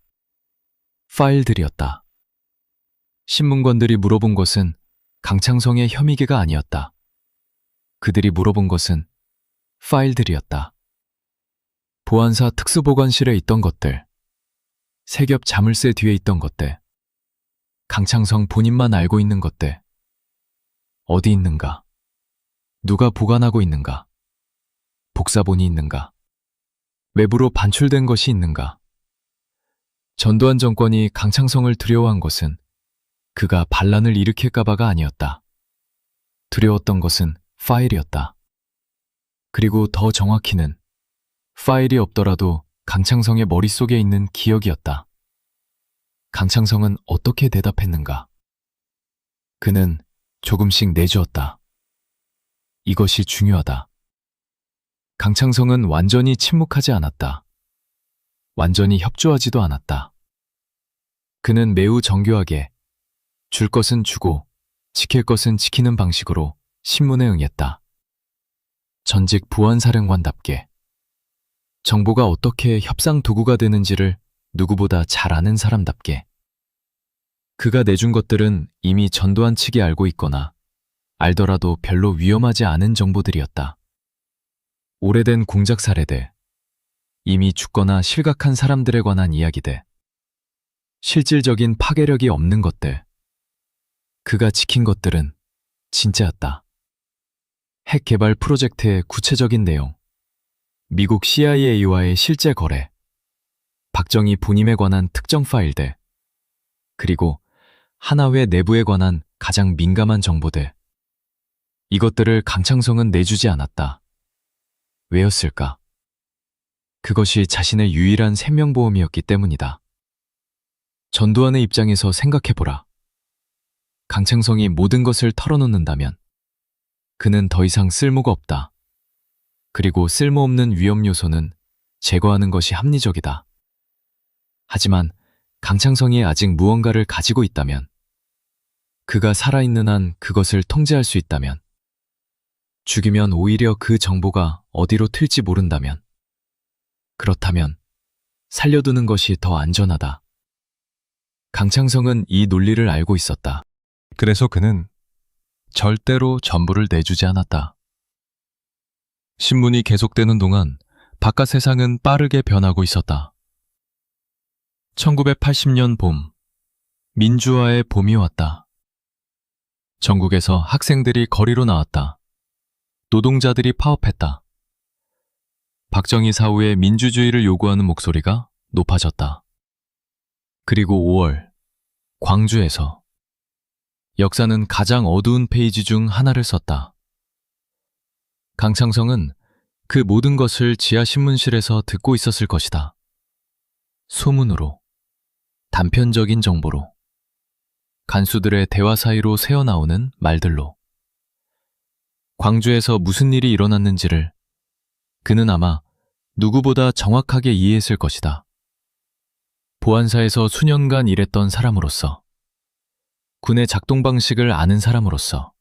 파일들이었다. 신문관들이 물어본 것은 강창성의 혐의계가 아니었다. 그들이 물어본 것은 파일들이었다. 보안사 특수보관실에 있던 것들, 세겹 자물쇠 뒤에 있던 것들, 강창성 본인만 알고 있는 것들, 어디 있는가? 누가 보관하고 있는가? 복사본이 있는가? 외부로 반출된 것이 있는가? 전두환 정권이 강창성을 두려워한 것은 그가 반란을 일으킬까봐가 아니었다. 두려웠던 것은 파일이었다. 그리고 더 정확히는 파일이 없더라도 강창성의 머릿속에 있는 기억이었다. 강창성은 어떻게 대답했는가? 그는 조금씩 내주었다. 이것이 중요하다. 강창성은 완전히 침묵하지 않았다. 완전히 협조하지도 않았다. 그는 매우 정교하게 줄 것은 주고 지킬 것은 지키는 방식으로 신문에 응했다. 전직 보안사령관답게 정보가 어떻게 협상 도구가 되는지를 누구보다 잘 아는 사람답게 그가 내준 것들은 이미 전두환 측이 알고 있거나 알더라도 별로 위험하지 않은 정보들이었다. 오래된 공작 사례들, 이미 죽거나 실각한 사람들에 관한 이야기들, 실질적인 파괴력이 없는 것들, 그가 지킨 것들은 진짜였다. 핵 개발 프로젝트의 구체적인 내용, 미국 CIA와의 실제 거래, 박정희 본임에 관한 특정 파일들, 그리고 하나회 내부에 관한 가장 민감한 정보들. 이것들을 강창성은 내주지 않았다. 왜였을까? 그것이 자신의 유일한 생명보험이었기 때문이다. 전두환의 입장에서 생각해보라. 강창성이 모든 것을 털어놓는다면 그는 더 이상 쓸모가 없다. 그리고 쓸모없는 위험 요소는 제거하는 것이 합리적이다. 하지만 강창성이 아직 무언가를 가지고 있다면, 그가 살아있는 한 그것을 통제할 수 있다면, 죽이면 오히려 그 정보가 어디로 튈지 모른다면, 그렇다면 살려두는 것이 더 안전하다. 강창성은 이 논리를 알고 있었다. 그래서 그는 절대로 전부를 내주지 않았다. 신문이 계속되는 동안 바깥 세상은 빠르게 변하고 있었다. 1980년 봄, 민주화의 봄이 왔다. 전국에서 학생들이 거리로 나왔다. 노동자들이 파업했다. 박정희 사후의 민주주의를 요구하는 목소리가 높아졌다. 그리고 5월, 광주에서 역사는 가장 어두운 페이지 중 하나를 썼다. 강창성은 그 모든 것을 지하신문실에서 듣고 있었을 것이다. 소문으로, 단편적인 정보로, 간수들의 대화 사이로 새어나오는 말들로. 광주에서 무슨 일이 일어났는지를 그는 아마 누구보다 정확하게 이해했을 것이다. 보안사에서 수년간 일했던 사람으로서, 군의 작동 방식을 아는 사람으로서,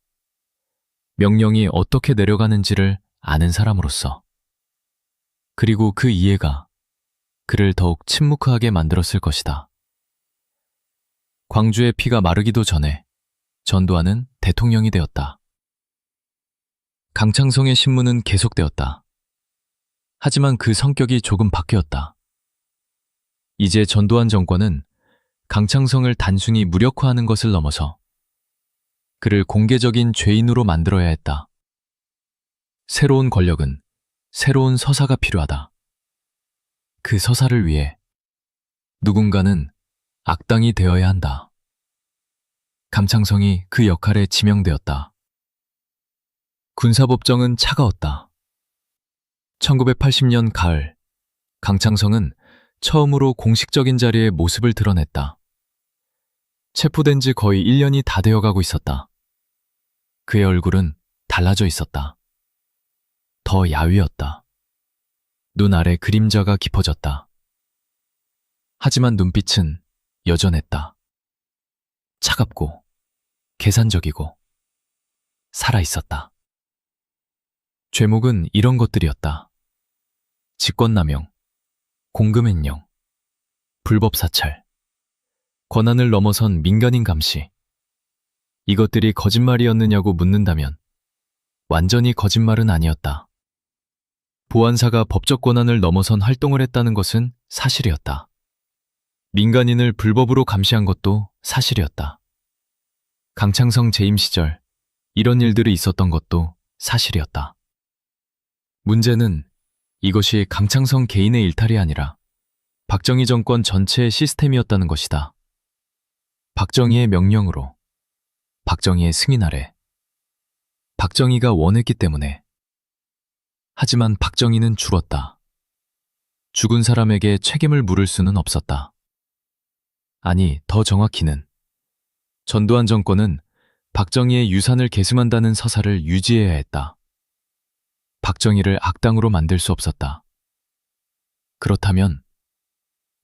명령이 어떻게 내려가는지를 아는 사람으로서, 그리고 그 이해가 그를 더욱 침묵하게 만들었을 것이다. 광주의 피가 마르기도 전에 전두환은 대통령이 되었다. 강창성의 신문은 계속되었다. 하지만 그 성격이 조금 바뀌었다. 이제 전두환 정권은 강창성을 단순히 무력화하는 것을 넘어서 그를 공개적인 죄인으로 만들어야 했다. 새로운 권력은 새로운 서사가 필요하다. 그 서사를 위해 누군가는 악당이 되어야 한다. 감창성이 그 역할에 지명되었다. 군사법정은 차가웠다. 1980년 가을, 강창성은 처음으로 공식적인 자리에 모습을 드러냈다. 체포된 지 거의 1년이 다 되어가고 있었다. 그의 얼굴은 달라져 있었다. 더 야위었다. 눈 아래 그림자가 깊어졌다. 하지만 눈빛은 여전했다. 차갑고 계산적이고 살아있었다. 죄목은 이런 것들이었다. 직권남용, 공금횡령, 불법 사찰, 권한을 넘어선 민간인 감시. 이것들이 거짓말이었느냐고 묻는다면 완전히 거짓말은 아니었다. 보안사가 법적 권한을 넘어선 활동을 했다는 것은 사실이었다. 민간인을 불법으로 감시한 것도 사실이었다. 강창성 재임 시절 이런 일들이 있었던 것도 사실이었다. 문제는 이것이 강창성 개인의 일탈이 아니라 박정희 정권 전체의 시스템이었다는 것이다. 박정희의 명령으로, 박정희의 승인 아래, 박정희가 원했기 때문에. 하지만 박정희는 죽었다. 죽은 사람에게 책임을 물을 수는 없었다. 아니, 더 정확히는 전두환 정권은 박정희의 유산을 계승한다는 서사를 유지해야 했다. 박정희를 악당으로 만들 수 없었다. 그렇다면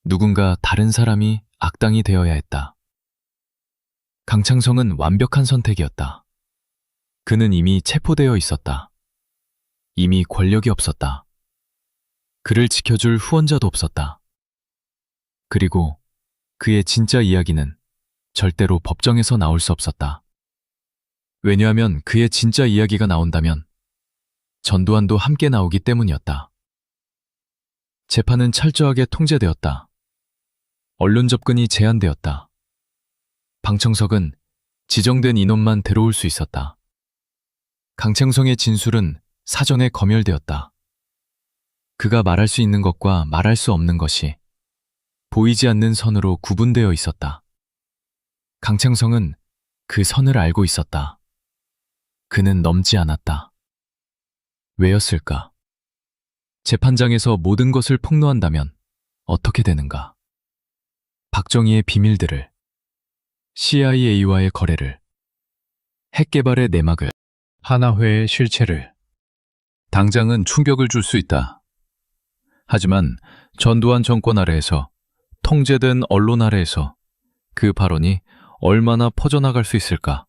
누군가 다른 사람이 악당이 되어야 했다. 강창성은 완벽한 선택이었다. 그는 이미 체포되어 있었다. 이미 권력이 없었다. 그를 지켜줄 후원자도 없었다. 그리고 그의 진짜 이야기는 절대로 법정에서 나올 수 없었다. 왜냐하면 그의 진짜 이야기가 나온다면 전두환도 함께 나오기 때문이었다. 재판은 철저하게 통제되었다. 언론 접근이 제한되었다. 방청석은 지정된 인원만 들어올 수 있었다. 강창성의 진술은 사전에 검열되었다. 그가 말할 수 있는 것과 말할 수 없는 것이 보이지 않는 선으로 구분되어 있었다. 강창성은 그 선을 알고 있었다. 그는 넘지 않았다. 왜였을까? 재판장에서 모든 것을 폭로한다면 어떻게 되는가? 박정희의 비밀들을, CIA와의 거래를, 핵개발의 내막을, 하나회의 실체를. 당장은 충격을 줄 수 있다. 하지만 전두환 정권 아래에서, 통제된 언론 아래에서 그 발언이 얼마나 퍼져나갈 수 있을까?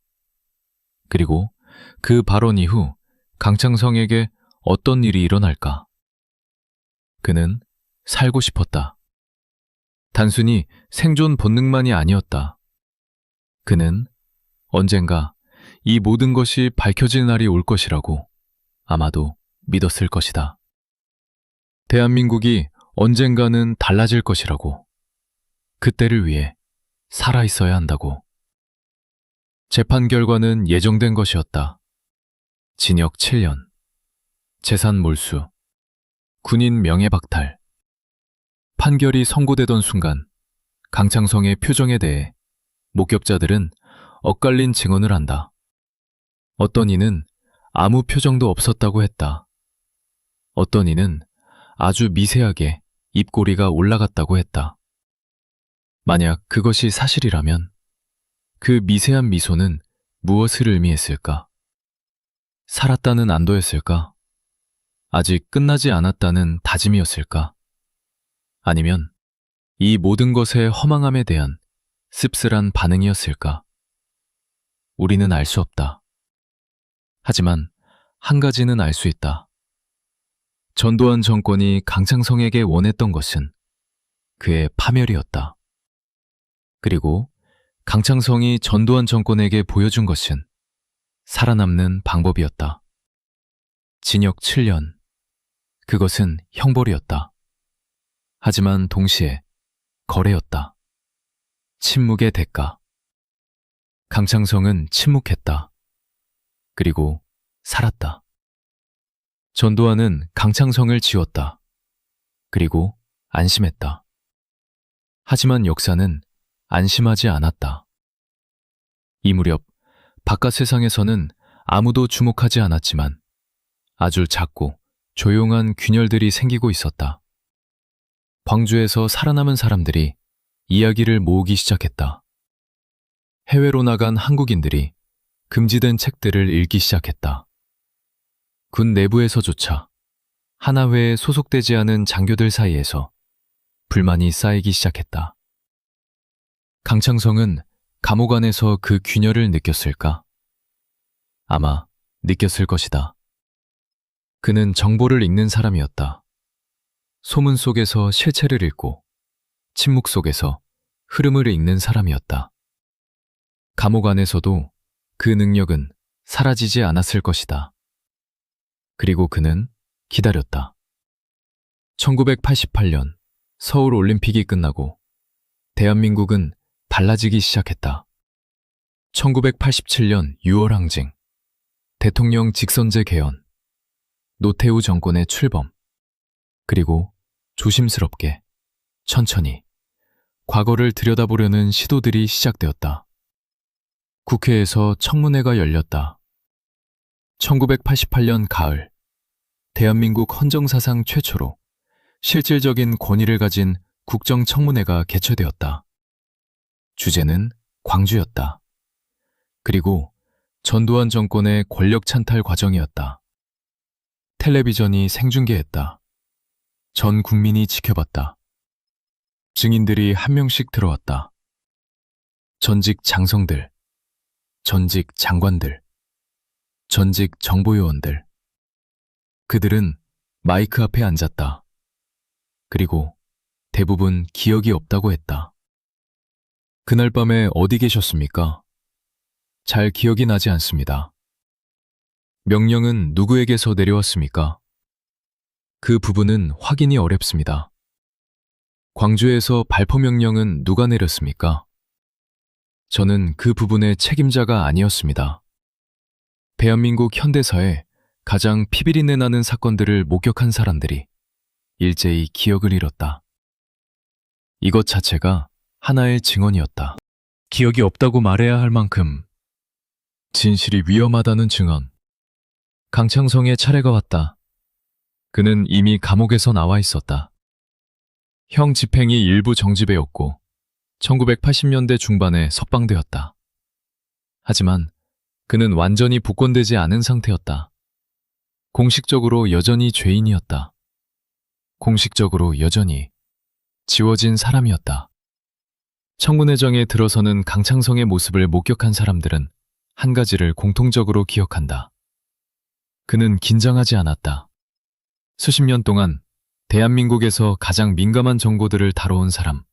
그리고 그 발언 이후 강창성에게 어떤 일이 일어날까? 그는 살고 싶었다. 단순히 생존 본능만이 아니었다. 그는 언젠가 이 모든 것이 밝혀질 날이 올 것이라고 아마도 믿었을 것이다. 대한민국이 언젠가는 달라질 것이라고. 그때를 위해 살아있어야 한다고. 재판 결과는 예정된 것이었다. 징역 7년, 재산 몰수, 군인 명예박탈. 판결이 선고되던 순간 강창성의 표정에 대해 목격자들은 엇갈린 증언을 한다. 어떤 이는 아무 표정도 없었다고 했다. 어떤 이는 아주 미세하게 입꼬리가 올라갔다고 했다. 만약 그것이 사실이라면 그 미세한 미소는 무엇을 의미했을까? 살았다는 안도였을까? 아직 끝나지 않았다는 다짐이었을까? 아니면 이 모든 것의 허망함에 대한 씁쓸한 반응이었을까? 우리는 알 수 없다. 하지만 한 가지는 알 수 있다. 전두환 정권이 강창성에게 원했던 것은 그의 파멸이었다. 그리고 강창성이 전두환 정권에게 보여준 것은 살아남는 방법이었다. 징역 7년. 그것은 형벌이었다. 하지만 동시에 거래였다. 침묵의 대가. 강창성은 침묵했다. 그리고 살았다. 전두환은 강창성을 지웠다. 그리고 안심했다. 하지만 역사는 안심하지 않았다. 이 무렵 바깥 세상에서는 아무도 주목하지 않았지만 아주 작고 조용한 균열들이 생기고 있었다. 광주에서 살아남은 사람들이 이야기를 모으기 시작했다. 해외로 나간 한국인들이 금지된 책들을 읽기 시작했다. 군 내부에서조차 하나회에 소속되지 않은 장교들 사이에서 불만이 쌓이기 시작했다. 강창성은 감옥 안에서 그 균열을 느꼈을까? 아마 느꼈을 것이다. 그는 정보를 읽는 사람이었다. 소문 속에서 실체를 읽고 침묵 속에서 흐름을 읽는 사람이었다. 감옥 안에서도 그 능력은 사라지지 않았을 것이다. 그리고 그는 기다렸다. 1988년 서울 올림픽이 끝나고 대한민국은 달라지기 시작했다. 1987년 6월 항쟁, 대통령 직선제 개헌, 노태우 정권의 출범, 그리고 조심스럽게, 천천히 과거를 들여다보려는 시도들이 시작되었다. 국회에서 청문회가 열렸다. 1988년 가을, 대한민국 헌정사상 최초로 실질적인 권위를 가진 국정청문회가 개최되었다. 주제는 광주였다. 그리고 전두환 정권의 권력 찬탈 과정이었다. 텔레비전이 생중계했다. 전 국민이 지켜봤다. 증인들이 한 명씩 들어왔다. 전직 장성들, 전직 장관들, 전직 정보요원들. 그들은 마이크 앞에 앉았다. 그리고 대부분 기억이 없다고 했다. 그날 밤에 어디 계셨습니까? 잘 기억이 나지 않습니다. 명령은 누구에게서 내려왔습니까? 그 부분은 확인이 어렵습니다. 광주에서 발포 명령은 누가 내렸습니까? 저는 그 부분의 책임자가 아니었습니다. 대한민국 현대사에 가장 피비린내 나는 사건들을 목격한 사람들이 일제히 기억을 잃었다. 이것 자체가 하나의 증언이었다. 기억이 없다고 말해야 할 만큼 진실이 위험하다는 증언. 강창성의 차례가 왔다. 그는 이미 감옥에서 나와 있었다. 형 집행이 일부 정지되었고 1980년대 중반에 석방되었다. 하지만 그는 완전히 복권되지 않은 상태였다. 공식적으로 여전히 죄인이었다. 공식적으로 여전히 지워진 사람이었다. 청문회장에 들어서는 강창성의 모습을 목격한 사람들은 한 가지를 공통적으로 기억한다. 그는 긴장하지 않았다. 수십 년 동안 대한민국에서 가장 민감한 정보들을 다뤄온 사람.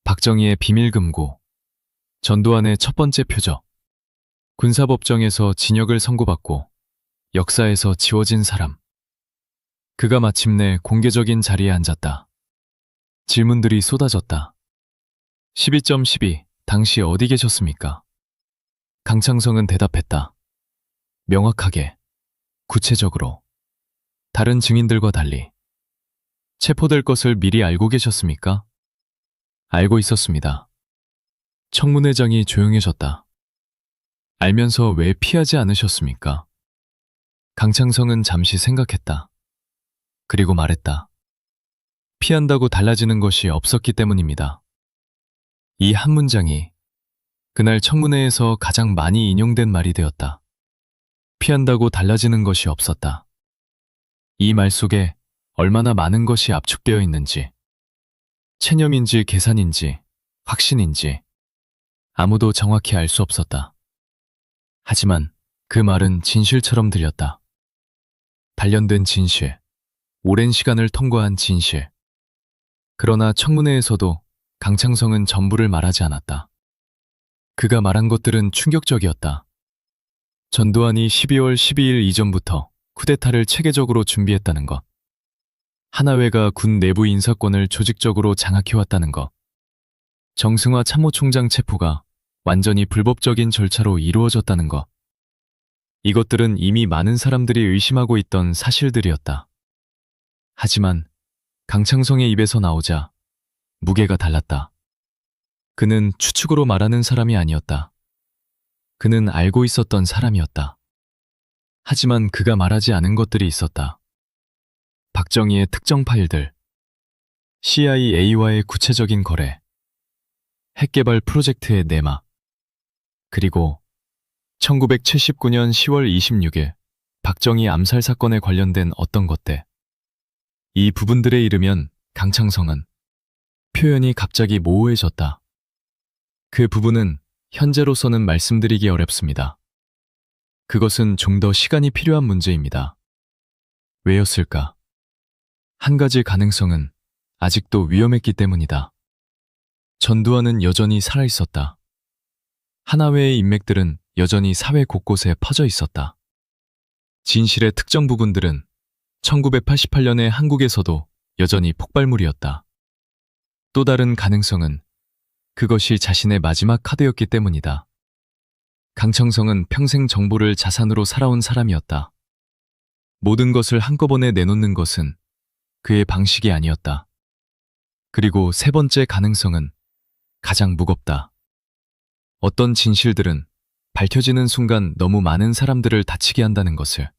박정희의 비밀금고, 전두환의 첫 번째 표적, 군사법정에서 징역을 선고받고 역사에서 지워진 사람. 그가 마침내 공개적인 자리에 앉았다. 질문들이 쏟아졌다. 12.12 당시 어디 계셨습니까? 강창성은 대답했다. 명확하게, 구체적으로, 다른 증인들과 달리. 체포될 것을 미리 알고 계셨습니까? 알고 있었습니다. 청문회장이 조용해졌다. 알면서 왜 피하지 않으셨습니까? 강창성은 잠시 생각했다. 그리고 말했다. 피한다고 달라지는 것이 없었기 때문입니다. 이 한 문장이 그날 청문회에서 가장 많이 인용된 말이 되었다. 피한다고 달라지는 것이 없었다. 이 말 속에 얼마나 많은 것이 압축되어 있는지, 체념인지 계산인지 확신인지 아무도 정확히 알 수 없었다. 하지만 그 말은 진실처럼 들렸다. 단련된 진실, 오랜 시간을 통과한 진실. 그러나 청문회에서도 강창성은 전부를 말하지 않았다. 그가 말한 것들은 충격적이었다. 전두환이 12월 12일 이전부터 쿠데타를 체계적으로 준비했다는 것. 하나회가 군 내부 인사권을 조직적으로 장악해왔다는 것. 정승화 참모총장 체포가 완전히 불법적인 절차로 이루어졌다는 것. 이것들은 이미 많은 사람들이 의심하고 있던 사실들이었다. 하지만 강창성의 입에서 나오자 무게가 달랐다. 그는 추측으로 말하는 사람이 아니었다. 그는 알고 있었던 사람이었다. 하지만 그가 말하지 않은 것들이 있었다. 박정희의 특정 파일들, CIA와의 구체적인 거래, 핵개발 프로젝트의 내막, 그리고 1979년 10월 26일 박정희 암살 사건에 관련된 어떤 것들. 이 부분들에 이르면 강창성은 표현이 갑자기 모호해졌다. 그 부분은 현재로서는 말씀드리기 어렵습니다. 그것은 좀 더 시간이 필요한 문제입니다. 왜였을까? 한 가지 가능성은 아직도 위험했기 때문이다. 전두환은 여전히 살아있었다. 하나회의 인맥들은 여전히 사회 곳곳에 퍼져 있었다. 진실의 특정 부분들은 1988년의 한국에서도 여전히 폭발물이었다. 또 다른 가능성은 그것이 자신의 마지막 카드였기 때문이다. 강창성은 평생 정보를 자산으로 살아온 사람이었다. 모든 것을 한꺼번에 내놓는 것은 그의 방식이 아니었다. 그리고 세 번째 가능성은 가장 무겁다. 어떤 진실들은 밝혀지는 순간 너무 많은 사람들을 다치게 한다는 것을.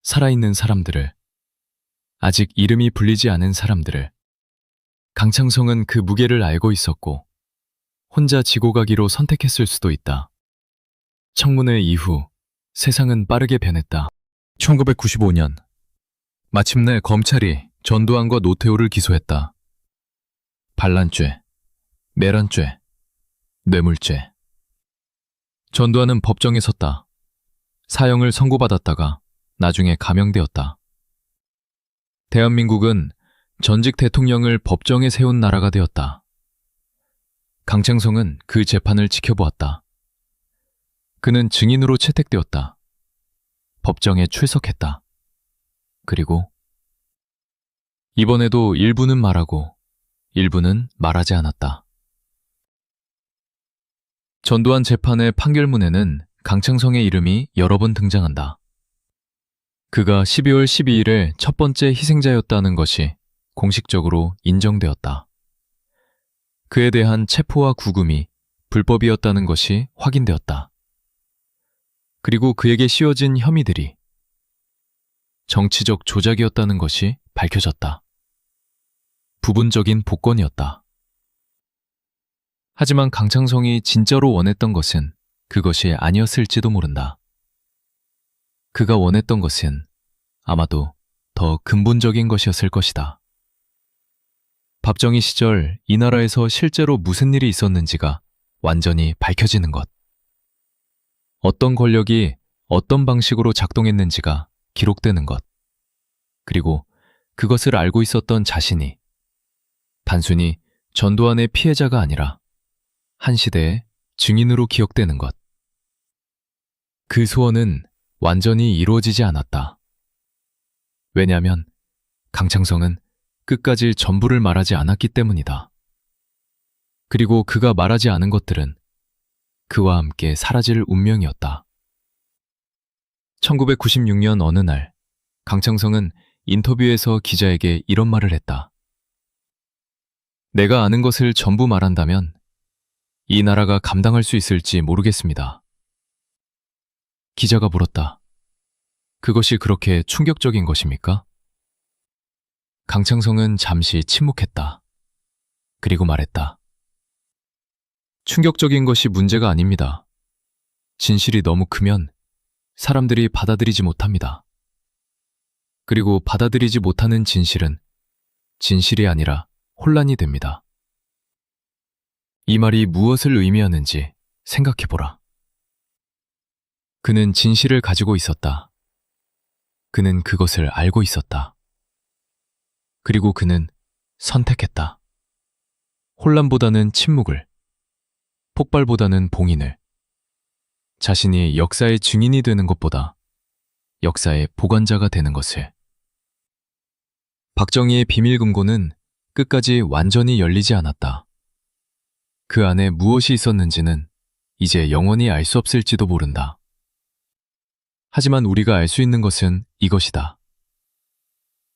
살아있는 사람들을, 아직 이름이 불리지 않은 사람들을. 강창성은 그 무게를 알고 있었고 혼자 지고 가기로 선택했을 수도 있다. 청문회 이후 세상은 빠르게 변했다. 1995년 마침내 검찰이 전두환과 노태우를 기소했다. 반란죄, 매란죄, 뇌물죄. 전두환은 법정에 섰다. 사형을 선고받았다가 나중에 감형되었다. 대한민국은 전직 대통령을 법정에 세운 나라가 되었다. 강창성은 그 재판을 지켜보았다. 그는 증인으로 채택되었다. 법정에 출석했다. 그리고 이번에도 일부는 말하고 일부는 말하지 않았다. 전두환 재판의 판결문에는 강창성의 이름이 여러 번 등장한다. 그가 12월 12일에 첫 번째 희생자였다는 것이 공식적으로 인정되었다. 그에 대한 체포와 구금이 불법이었다는 것이 확인되었다. 그리고 그에게 씌워진 혐의들이 정치적 조작이었다는 것이 밝혀졌다. 부분적인 복권이었다. 하지만 강창성이 진짜로 원했던 것은 그것이 아니었을지도 모른다. 그가 원했던 것은 아마도 더 근본적인 것이었을 것이다. 박정희 시절 이 나라에서 실제로 무슨 일이 있었는지가 완전히 밝혀지는 것. 어떤 권력이 어떤 방식으로 작동했는지가 기록되는 것. 그리고 그것을 알고 있었던 자신이 단순히 전두환의 피해자가 아니라 한 시대의 증인으로 기억되는 것. 그 소원은 완전히 이루어지지 않았다. 왜냐하면 강창성은 끝까지 전부를 말하지 않았기 때문이다. 그리고 그가 말하지 않은 것들은 그와 함께 사라질 운명이었다. 1996년 어느 날 강창성은 인터뷰에서 기자에게 이런 말을 했다. 내가 아는 것을 전부 말한다면 이 나라가 감당할 수 있을지 모르겠습니다. 기자가 물었다. 그것이 그렇게 충격적인 것입니까? 강창성은 잠시 침묵했다. 그리고 말했다. 충격적인 것이 문제가 아닙니다. 진실이 너무 크면 사람들이 받아들이지 못합니다. 그리고 받아들이지 못하는 진실은 진실이 아니라 혼란이 됩니다. 이 말이 무엇을 의미하는지 생각해보라. 그는 진실을 가지고 있었다. 그는 그것을 알고 있었다. 그리고 그는 선택했다. 혼란보다는 침묵을, 폭발보다는 봉인을, 자신이 역사의 증인이 되는 것보다 역사의 보관자가 되는 것을. 박정희의 비밀금고는 끝까지 완전히 열리지 않았다. 그 안에 무엇이 있었는지는 이제 영원히 알 수 없을지도 모른다. 하지만 우리가 알 수 있는 것은 이것이다.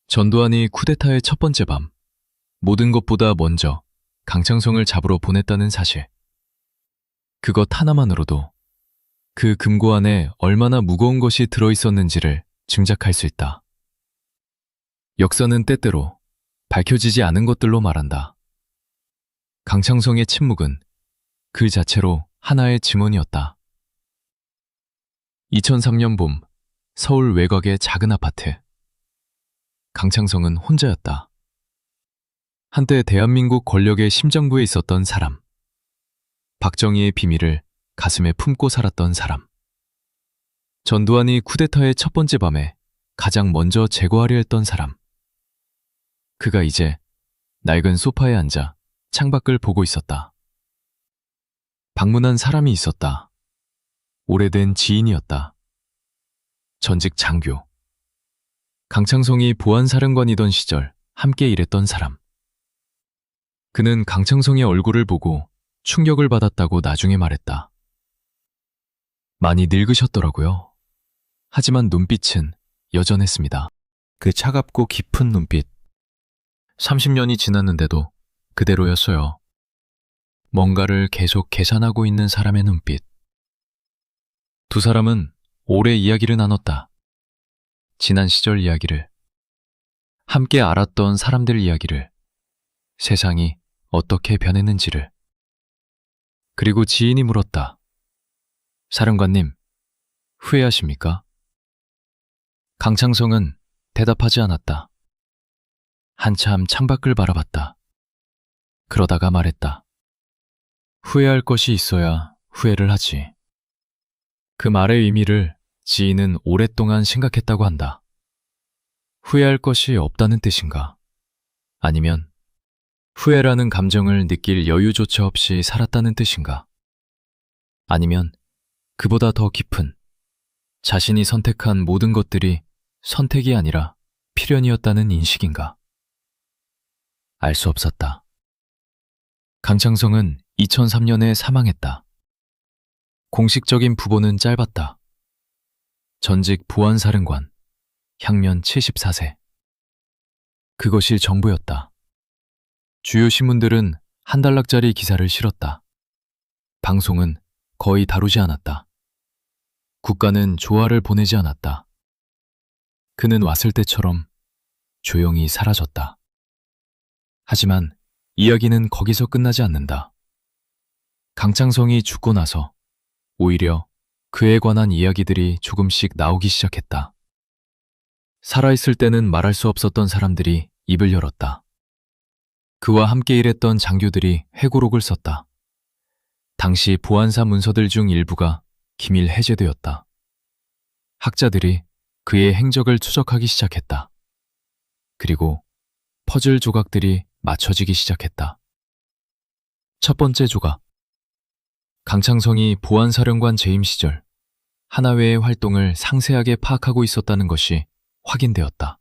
전두환이 쿠데타의 첫 번째 밤, 모든 것보다 먼저 강창성을 잡으러 보냈다는 사실. 그것 하나만으로도 그 금고 안에 얼마나 무거운 것이 들어있었는지를 짐작할 수 있다. 역사는 때때로 밝혀지지 않은 것들로 말한다. 강창성의 침묵은 그 자체로 하나의 증언이었다. 2003년 봄, 서울 외곽의 작은 아파트. 강창성은 혼자였다. 한때 대한민국 권력의 심장부에 있었던 사람. 박정희의 비밀을 가슴에 품고 살았던 사람. 전두환이 쿠데타의 첫 번째 밤에 가장 먼저 제거하려 했던 사람. 그가 이제 낡은 소파에 앉아 창밖을 보고 있었다. 방문한 사람이 있었다. 오래된 지인이었다. 전직 장교. 강창성이 보안사령관이던 시절 함께 일했던 사람. 그는 강창성의 얼굴을 보고 충격을 받았다고 나중에 말했다. 많이 늙으셨더라고요. 하지만 눈빛은 여전했습니다. 그 차갑고 깊은 눈빛. 30년이 지났는데도 그대로였어요. 뭔가를 계속 계산하고 있는 사람의 눈빛. 두 사람은 오래 이야기를 나눴다. 지난 시절 이야기를, 함께 알았던 사람들 이야기를, 세상이 어떻게 변했는지를. 그리고 지인이 물었다. 사령관님, 후회하십니까? 강창성은 대답하지 않았다. 한참 창밖을 바라봤다. 그러다가 말했다. 후회할 것이 있어야 후회를 하지. 그 말의 의미를 지인은 오랫동안 생각했다고 한다. 후회할 것이 없다는 뜻인가? 아니면 후회라는 감정을 느낄 여유조차 없이 살았다는 뜻인가? 아니면 그보다 더 깊은 자신이 선택한 모든 것들이 선택이 아니라 필연이었다는 인식인가? 알 수 없었다. 강창성은 2003년에 사망했다. 공식적인 부보는 짧았다. 전직 보안사령관, 향년 74세. 그것이 정보였다. 주요 신문들은 한 달락짜리 기사를 실었다. 방송은 거의 다루지 않았다. 국가는 조화를 보내지 않았다. 그는 왔을 때처럼 조용히 사라졌다. 하지만 이야기는 거기서 끝나지 않는다. 강창성이 죽고 나서 오히려 그에 관한 이야기들이 조금씩 나오기 시작했다. 살아있을 때는 말할 수 없었던 사람들이 입을 열었다. 그와 함께 일했던 장교들이 회고록을 썼다. 당시 보안사 문서들 중 일부가 기밀 해제되었다. 학자들이 그의 행적을 추적하기 시작했다. 그리고 퍼즐 조각들이 맞춰지기 시작했다. 첫 번째 조각. 강창성이 보안사령관 재임 시절 하나회의 활동을 상세하게 파악하고 있었다는 것이 확인되었다.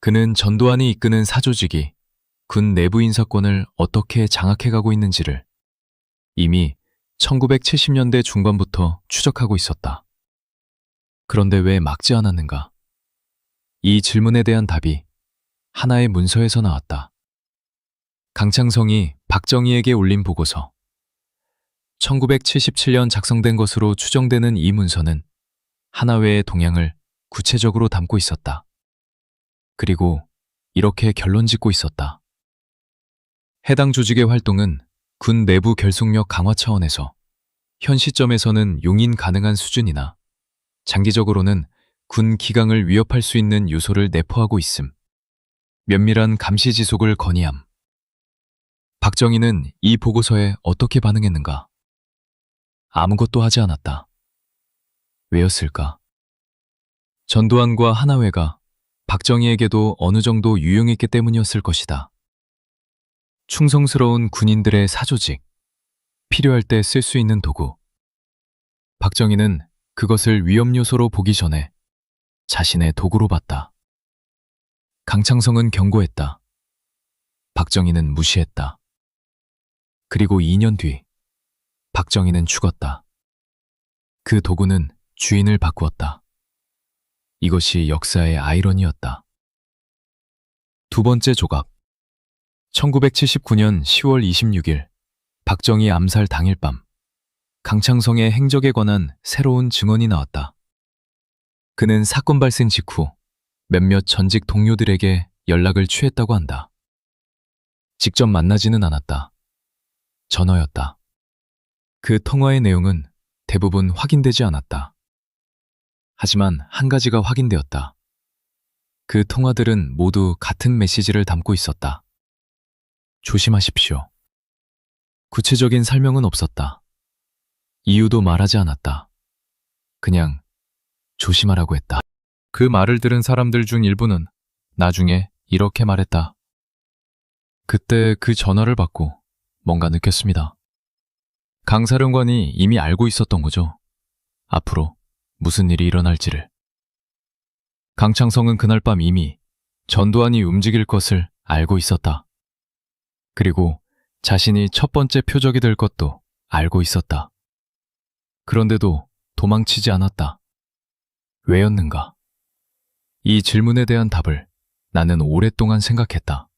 그는 전두환이 이끄는 사조직이 군 내부 인사권을 어떻게 장악해가고 있는지를 이미 1970년대 중반부터 추적하고 있었다. 그런데 왜 막지 않았는가? 이 질문에 대한 답이 하나의 문서에서 나왔다. 강창성이 박정희에게 올린 보고서. 1977년 작성된 것으로 추정되는 이 문서는 하나회의 동향을 구체적으로 담고 있었다. 그리고 이렇게 결론 짓고 있었다. 해당 조직의 활동은 군 내부 결속력 강화 차원에서 현 시점에서는 용인 가능한 수준이나 장기적으로는 군 기강을 위협할 수 있는 요소를 내포하고 있음. 면밀한 감시 지속을 건의함. 박정희는 이 보고서에 어떻게 반응했는가? 아무것도 하지 않았다. 왜였을까? 전두환과 하나회가 박정희에게도 어느 정도 유용했기 때문이었을 것이다. 충성스러운 군인들의 사조직, 필요할 때 쓸 수 있는 도구. 박정희는 그것을 위험 요소로 보기 전에 자신의 도구로 봤다. 강창성은 경고했다. 박정희는 무시했다. 그리고 2년 뒤, 박정희는 죽었다. 그 도구는 주인을 바꾸었다. 이것이 역사의 아이러니였다. 두 번째 조각. 1979년 10월 26일, 박정희 암살 당일 밤, 강창성의 행적에 관한 새로운 증언이 나왔다. 그는 사건 발생 직후 몇몇 전직 동료들에게 연락을 취했다고 한다. 직접 만나지는 않았다. 전화였다. 그 통화의 내용은 대부분 확인되지 않았다. 하지만 한 가지가 확인되었다. 그 통화들은 모두 같은 메시지를 담고 있었다. 조심하십시오. 구체적인 설명은 없었다. 이유도 말하지 않았다. 그냥 조심하라고 했다. 그 말을 들은 사람들 중 일부는 나중에 이렇게 말했다. 그때 그 전화를 받고 뭔가 느꼈습니다. 강 사령관이 이미 알고 있었던 거죠. 앞으로 무슨 일이 일어날지를. 강창성은 그날 밤 이미 전두환이 움직일 것을 알고 있었다. 그리고 자신이 첫 번째 표적이 될 것도 알고 있었다. 그런데도 도망치지 않았다. 왜였는가? 이 질문에 대한 답을 나는 오랫동안 생각했다.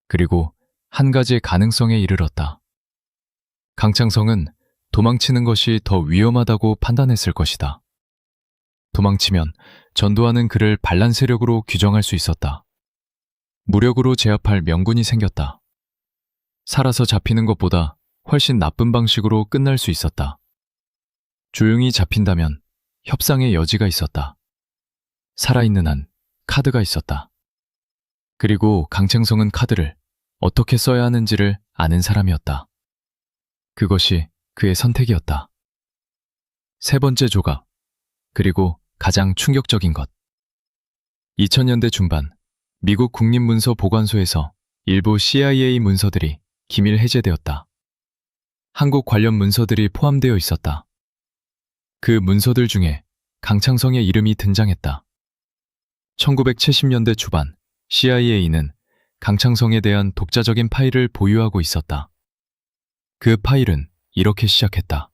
그리고 한 가지 가능성에 이르렀다. 강창성은 도망치는 것이 더 위험하다고 판단했을 것이다. 도망치면 전두환은 그를 반란 세력으로 규정할 수 있었다. 무력으로 제압할 명분이 생겼다. 살아서 잡히는 것보다 훨씬 나쁜 방식으로 끝날 수 있었다. 조용히 잡힌다면 협상의 여지가 있었다. 살아있는 한 카드가 있었다. 그리고 강창성은 카드를 어떻게 써야 하는지를 아는 사람이었다. 그것이 그의 선택이었다. 세 번째 조각, 그리고 가장 충격적인 것. 2000년대 중반, 미국 국립문서보관소에서 일부 CIA 문서들이 기밀 해제되었다. 한국 관련 문서들이 포함되어 있었다. 그 문서들 중에 강창성의 이름이 등장했다. 1970년대 초반, CIA는 강창성에 대한 독자적인 파일을 보유하고 있었다. 그 파일은 이렇게 시작했다.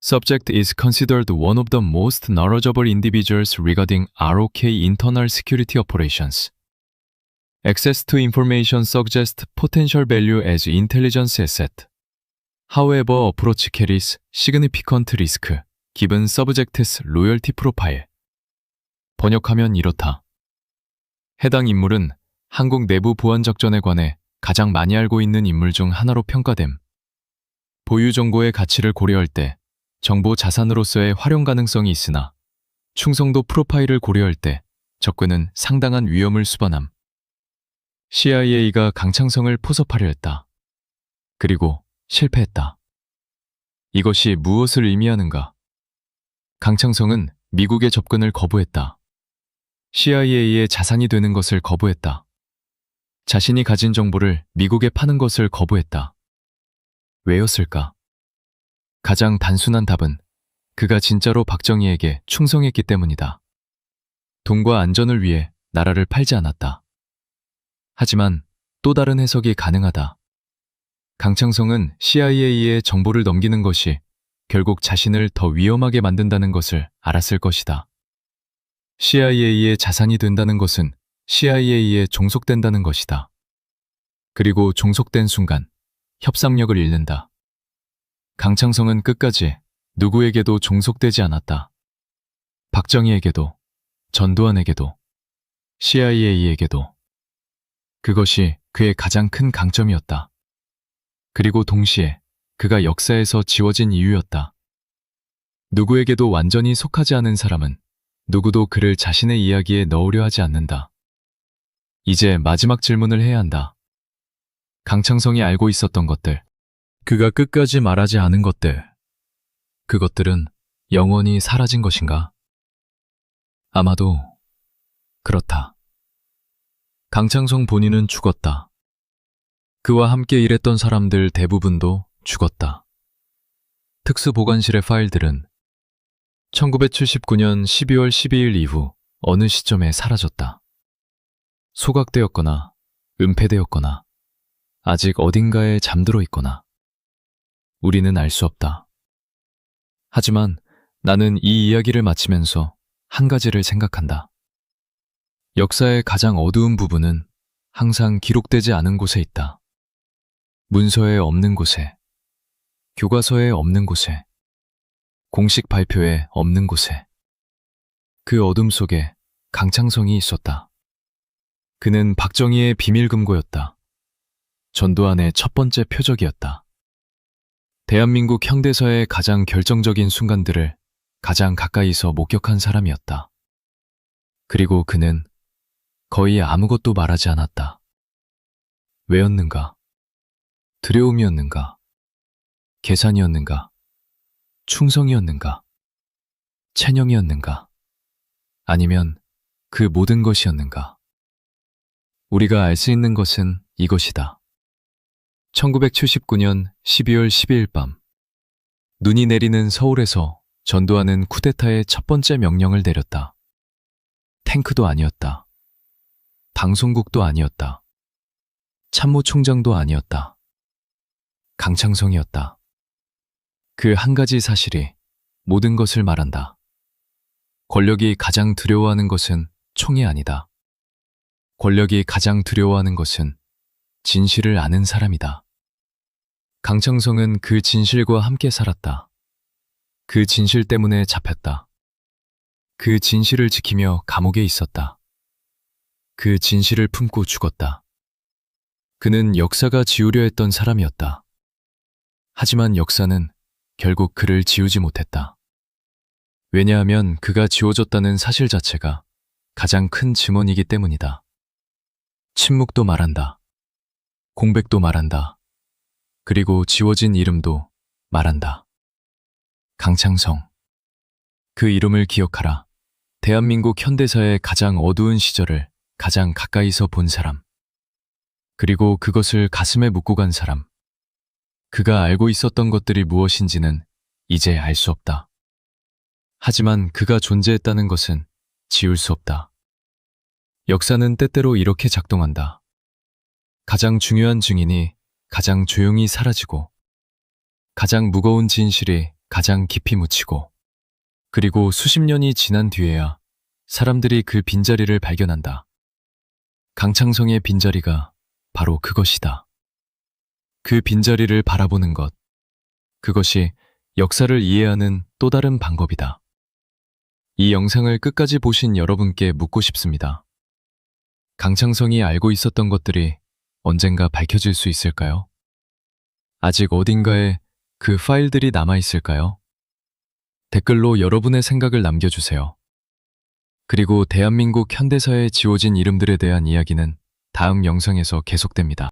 Subject is considered one of the most knowledgeable individuals regarding ROK internal security operations. Access to information suggests potential value as intelligence asset. However, approach carries significant risk given subject's loyalty profile. 번역하면 이렇다. 해당 인물은 한국 내부 보안 작전에 관해 가장 많이 알고 있는 인물 중 하나로 평가됨. 보유 정보의 가치를 고려할 때 정보 자산으로서의 활용 가능성이 있으나 충성도 프로파일을 고려할 때 접근은 상당한 위험을 수반함. CIA가 강창성을 포섭하려 했다. 그리고 실패했다. 이것이 무엇을 의미하는가? 강창성은 미국의 접근을 거부했다. CIA의 자산이 되는 것을 거부했다. 자신이 가진 정보를 미국에 파는 것을 거부했다. 왜였을까? 가장 단순한 답은 그가 진짜로 박정희에게 충성했기 때문이다. 돈과 안전을 위해 나라를 팔지 않았다. 하지만 또 다른 해석이 가능하다. 강창성은 CIA에 정보를 넘기는 것이 결국 자신을 더 위험하게 만든다는 것을 알았을 것이다. CIA의 자산이 된다는 것은 CIA에 종속된다는 것이다. 그리고 종속된 순간 협상력을 잃는다. 강창성은 끝까지 누구에게도 종속되지 않았다. 박정희에게도, 전두환에게도, CIA에게도. 그것이 그의 가장 큰 강점이었다. 그리고 동시에 그가 역사에서 지워진 이유였다. 누구에게도 완전히 속하지 않은 사람은 누구도 그를 자신의 이야기에 넣으려 하지 않는다. 이제 마지막 질문을 해야 한다. 강창성이 알고 있었던 것들, 그가 끝까지 말하지 않은 것들, 그것들은 영원히 사라진 것인가? 아마도 그렇다. 강창성 본인은 죽었다. 그와 함께 일했던 사람들 대부분도 죽었다. 특수보관실의 파일들은 1979년 12월 12일 이후 어느 시점에 사라졌다. 소각되었거나 은폐되었거나 아직 어딘가에 잠들어 있거나 우리는 알 수 없다. 하지만 나는 이 이야기를 마치면서 한 가지를 생각한다. 역사의 가장 어두운 부분은 항상 기록되지 않은 곳에 있다. 문서에 없는 곳에, 교과서에 없는 곳에, 공식 발표에 없는 곳에. 그 어둠 속에 강창성이 있었다. 그는 박정희의 비밀금고였다. 전두환의 첫 번째 표적이었다. 대한민국 현대사의 가장 결정적인 순간들을 가장 가까이서 목격한 사람이었다. 그리고 그는 거의 아무것도 말하지 않았다. 왜였는가? 두려움이었는가? 계산이었는가? 충성이었는가? 체념이었는가? 아니면 그 모든 것이었는가? 우리가 알 수 있는 것은 이것이다. 1979년 12월 12일 밤, 눈이 내리는 서울에서 전두환은 쿠데타의 첫 번째 명령을 내렸다. 탱크도 아니었다. 방송국도 아니었다. 참모총장도 아니었다. 강창성이었다. 그 한 가지 사실이 모든 것을 말한다. 권력이 가장 두려워하는 것은 총이 아니다. 권력이 가장 두려워하는 것은 진실을 아는 사람이다. 강창성은 그 진실과 함께 살았다. 그 진실 때문에 잡혔다. 그 진실을 지키며 감옥에 있었다. 그 진실을 품고 죽었다. 그는 역사가 지우려 했던 사람이었다. 하지만 역사는 결국 그를 지우지 못했다. 왜냐하면 그가 지워졌다는 사실 자체가 가장 큰 증언이기 때문이다. 침묵도 말한다. 공백도 말한다. 그리고 지워진 이름도 말한다. 강창성. 그 이름을 기억하라. 대한민국 현대사의 가장 어두운 시절을 가장 가까이서 본 사람. 그리고 그것을 가슴에 묻고 간 사람. 그가 알고 있었던 것들이 무엇인지는 이제 알 수 없다. 하지만 그가 존재했다는 것은 지울 수 없다. 역사는 때때로 이렇게 작동한다. 가장 중요한 증인이 가장 조용히 사라지고, 가장 무거운 진실이 가장 깊이 묻히고, 그리고 수십 년이 지난 뒤에야 사람들이 그 빈자리를 발견한다. 강창성의 빈자리가 바로 그것이다. 그 빈자리를 바라보는 것, 그것이 역사를 이해하는 또 다른 방법이다. 이 영상을 끝까지 보신 여러분께 묻고 싶습니다. 강창성이 알고 있었던 것들이 언젠가 밝혀질 수 있을까요? 아직 어딘가에 그 파일들이 남아있을까요? 댓글로 여러분의 생각을 남겨주세요. 그리고 대한민국 현대사에 지워진 이름들에 대한 이야기는 다음 영상에서 계속됩니다.